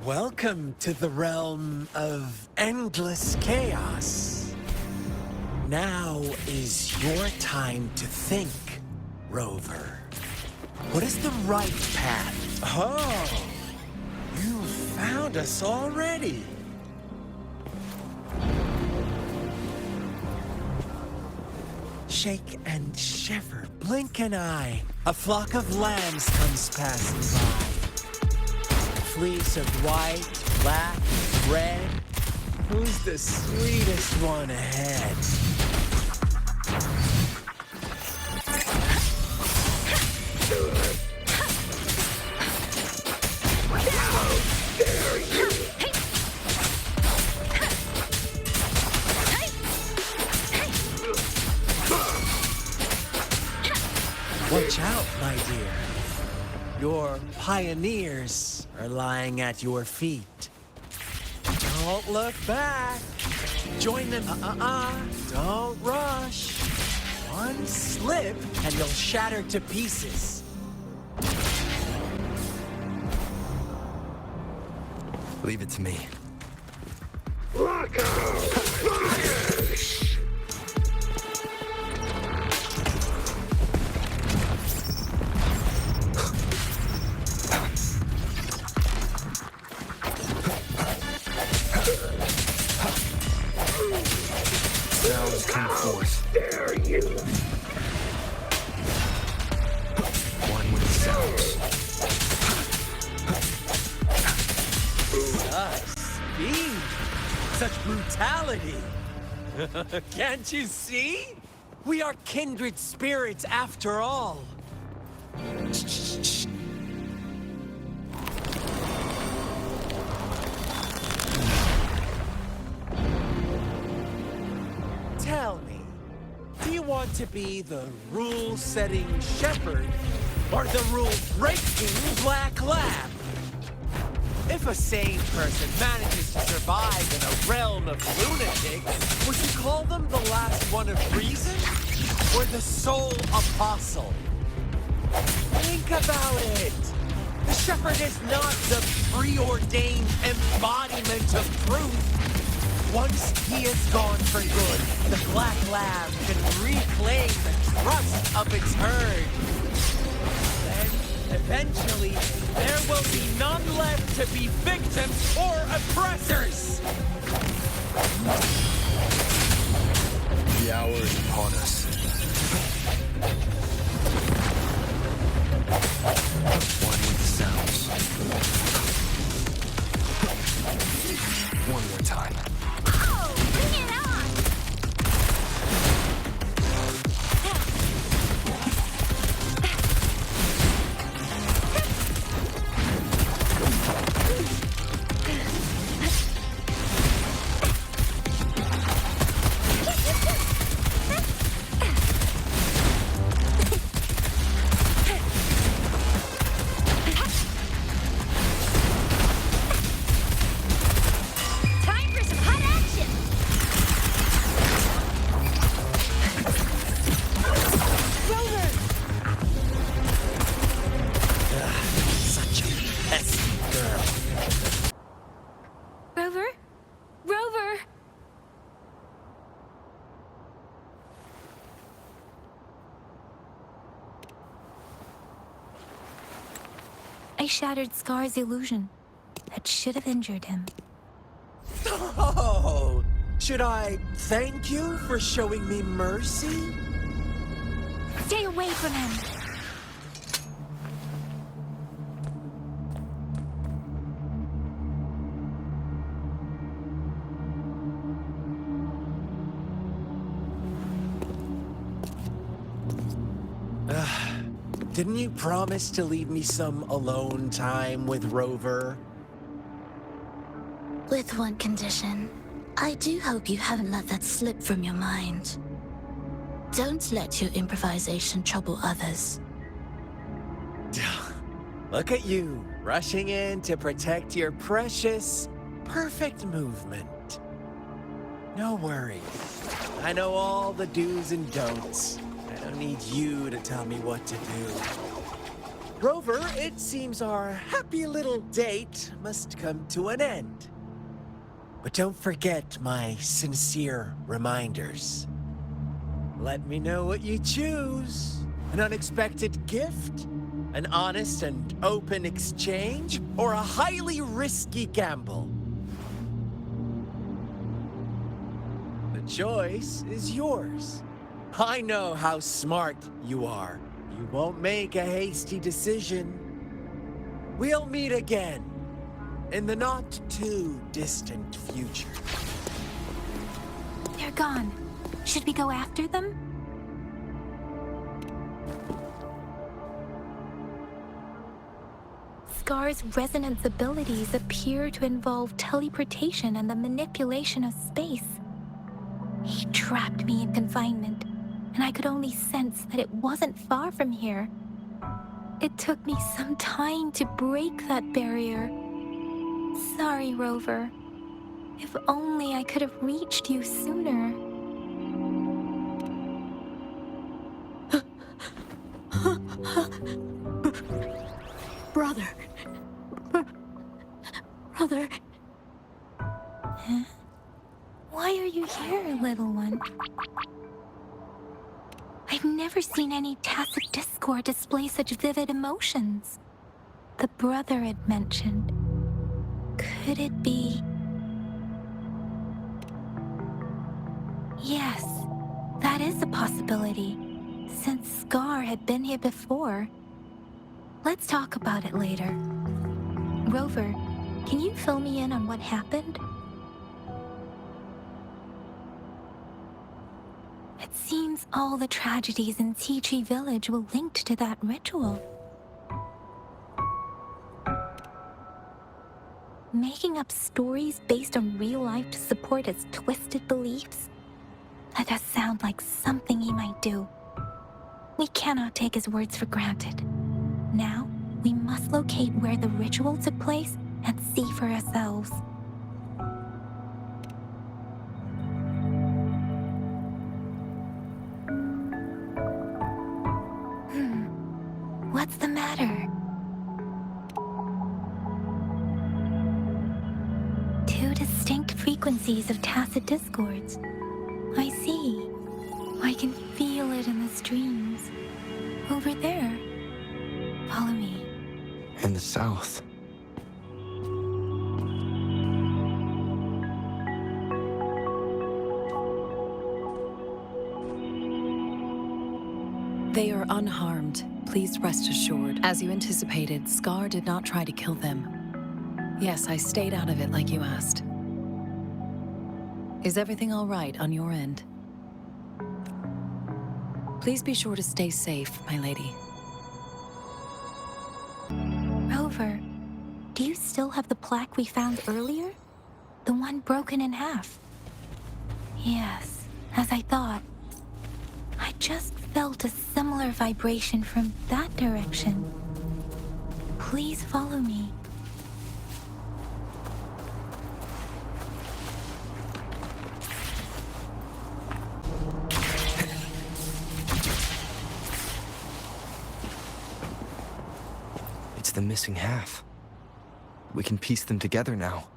Welcome to the realm of endless chaos. Now is your time to think, Rover. What is the right path? Oh, you found us already. Shake and shiver, blink an eye. A flock of lambs comes passing by. Fleece of white, black, red. Who's the sweetest one ahead? Watch out, my dear. Your pioneers are lying at your feet. Don't look back. Join them. Don't rush. One slip and you'll shatter to pieces. Leave it to me. Sounds come forth. Dare you? One with the sounds. Such speed! Such brutality! Can't you see? We are kindred spirits after all. Tell me, do you want to be the rule-setting shepherd or the rule-breaking Black Lamb? If a sane person manages to survive in a realm of lunatics, would you call them the last one of reason or the sole apostle? Think about it. The shepherd is not the preordained embodiment of truth. Once he is gone for good, the Black Lamb can reclaim the trust of its herd. Then, eventually, there will be none left to be victims or oppressors! The hour is upon us. One with the sounds. One more time. Oh, bring it on! shattered Scar's illusion. That should have injured him. Oh! Should I thank you for showing me mercy? Stay away from him! Didn't you promise to leave me some alone time with Rover? With one condition. I do hope you haven't let that slip from your mind. Don't let your improvisation trouble others. Look at you, rushing in to protect your precious, perfect movement. No worries. I know all the do's and don'ts. I don't need you to tell me what to do. Rover, it seems our happy little date must come to an end. But don't forget my sincere reminders. Let me know what you choose. An unexpected gift? An honest and open exchange? Or a highly risky gamble? The choice is yours. I know how smart you are. You won't make a hasty decision. We'll meet again in the not-too-distant future. They're gone. Should we go after them? Scar's resonance abilities appear to involve teleportation and the manipulation of space. He trapped me in confinement, and I could only sense that it wasn't far from here. It took me some time to break that barrier. Sorry, Rover. If only I could have reached you sooner. Brother. Brother. Huh? Why are you here, little one? I've never seen any tacit discord display such vivid emotions. The brother had mentioned. Could it be? Yes, that is a possibility. Since Scar had been here before. Let's talk about it later. Rover, can you fill me in on what happened? It seems all the tragedies in Tea Tree Village were linked to that ritual. Making up stories based on real life to support his twisted beliefs? That does sound like something he might do. We cannot take his words for granted. Now, we must locate where the ritual took place and see for ourselves. What's the matter? Two distinct frequencies of tacit discords. I see. I can feel it in the streams. Over there. Follow me. In the south. They are unharmed. Please rest assured. As you anticipated, Scar did not try to kill them. Yes, I stayed out of it like you asked. Is everything all right on your end? Please be sure to stay safe, my lady. Rover, do you still have the plaque we found earlier? The one broken in half? Yes, as I thought. I just felt a similar vibration from that direction. Please follow me. It's the missing half. We can piece them together now.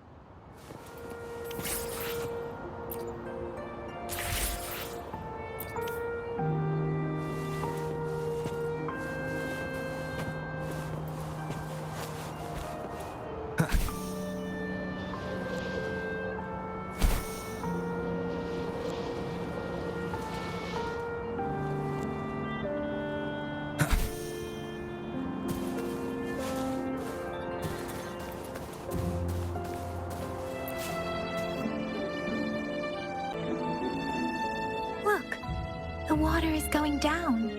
The water is going down.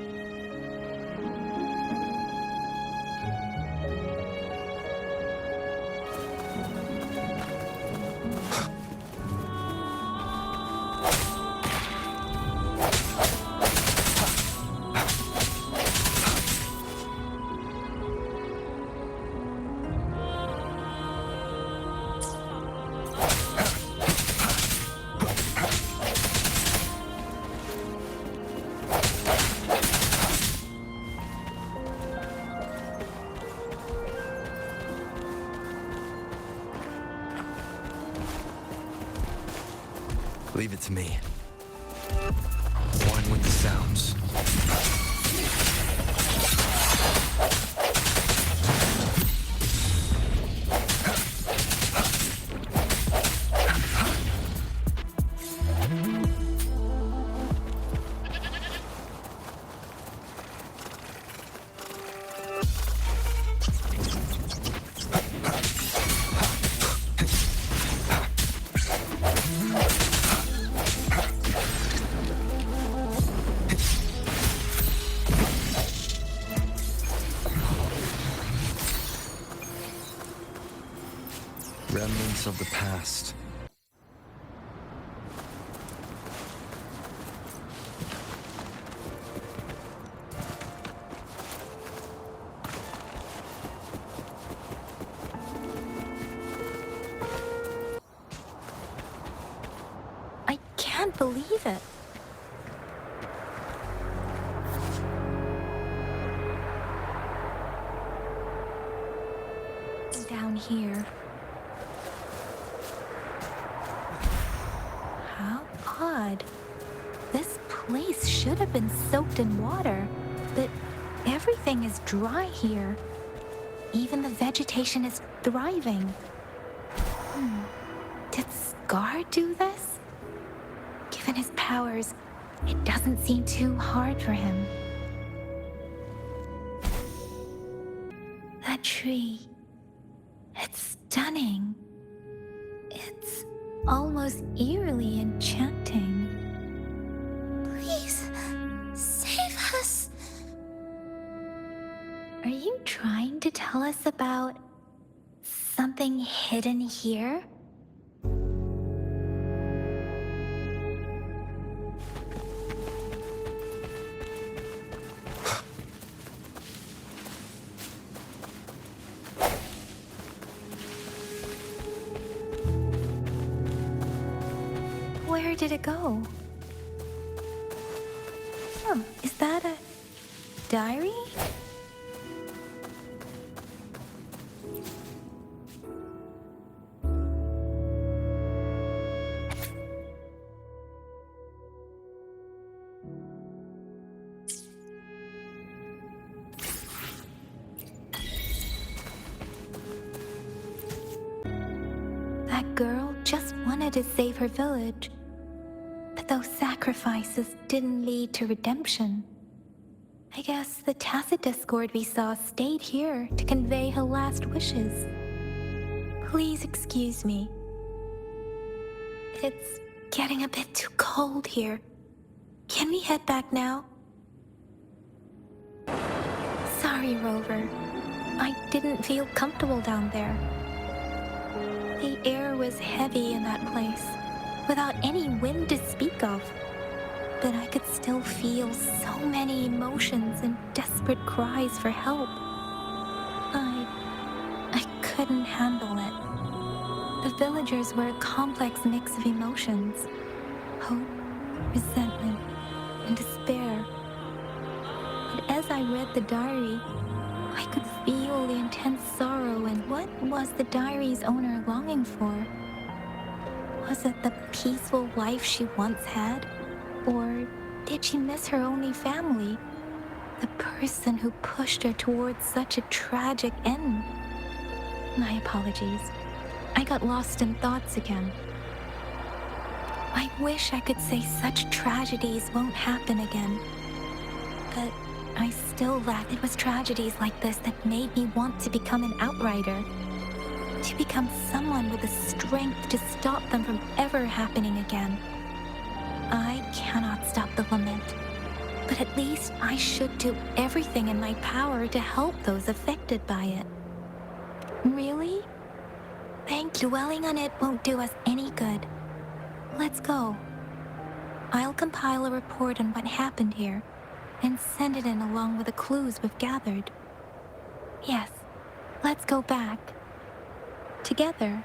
Leave it to me. One with the sounds. Remnants of the past. I can't believe it. Down here. How odd. This place should have been soaked in water, but everything is dry here. Even the vegetation is thriving. Did Scar do this? Given his powers, it doesn't seem too hard for him. That tree. It's stunning. It's almost eerily enchanting. Please, save us. Are you trying to tell us about something hidden here? Where did it go? Oh, is that a diary? That girl just wanted to save her village. But those sacrifices didn't lead to redemption. I guess the tacit discord we saw stayed here to convey her last wishes. Please excuse me. It's getting a bit too cold here. Can we head back now? Sorry, Rover. I didn't feel comfortable down there. The air was heavy in that place, without any wind to speak of. But I could still feel so many emotions and desperate cries for help. I couldn't handle it. The villagers were a complex mix of emotions. Hope, resentment, and despair. But as I read the diary, I could feel the intense sorrow and what was the diary's owner longing for? Was it the peaceful life she once had? Or did she miss her only family? The person who pushed her towards such a tragic end? My apologies. I got lost in thoughts again. I wish I could say such tragedies won't happen again. But I still laugh. It was tragedies like this that made me want to become an outrider. To become someone with the strength to stop them from ever happening again. I cannot stop the lament, But at least I should do everything in my power to help those affected by it. Really? Dwelling on it won't do us any good. Let's go. I'll compile a report on what happened here and send it in along with the clues we've gathered. Yes, let's go back. Together.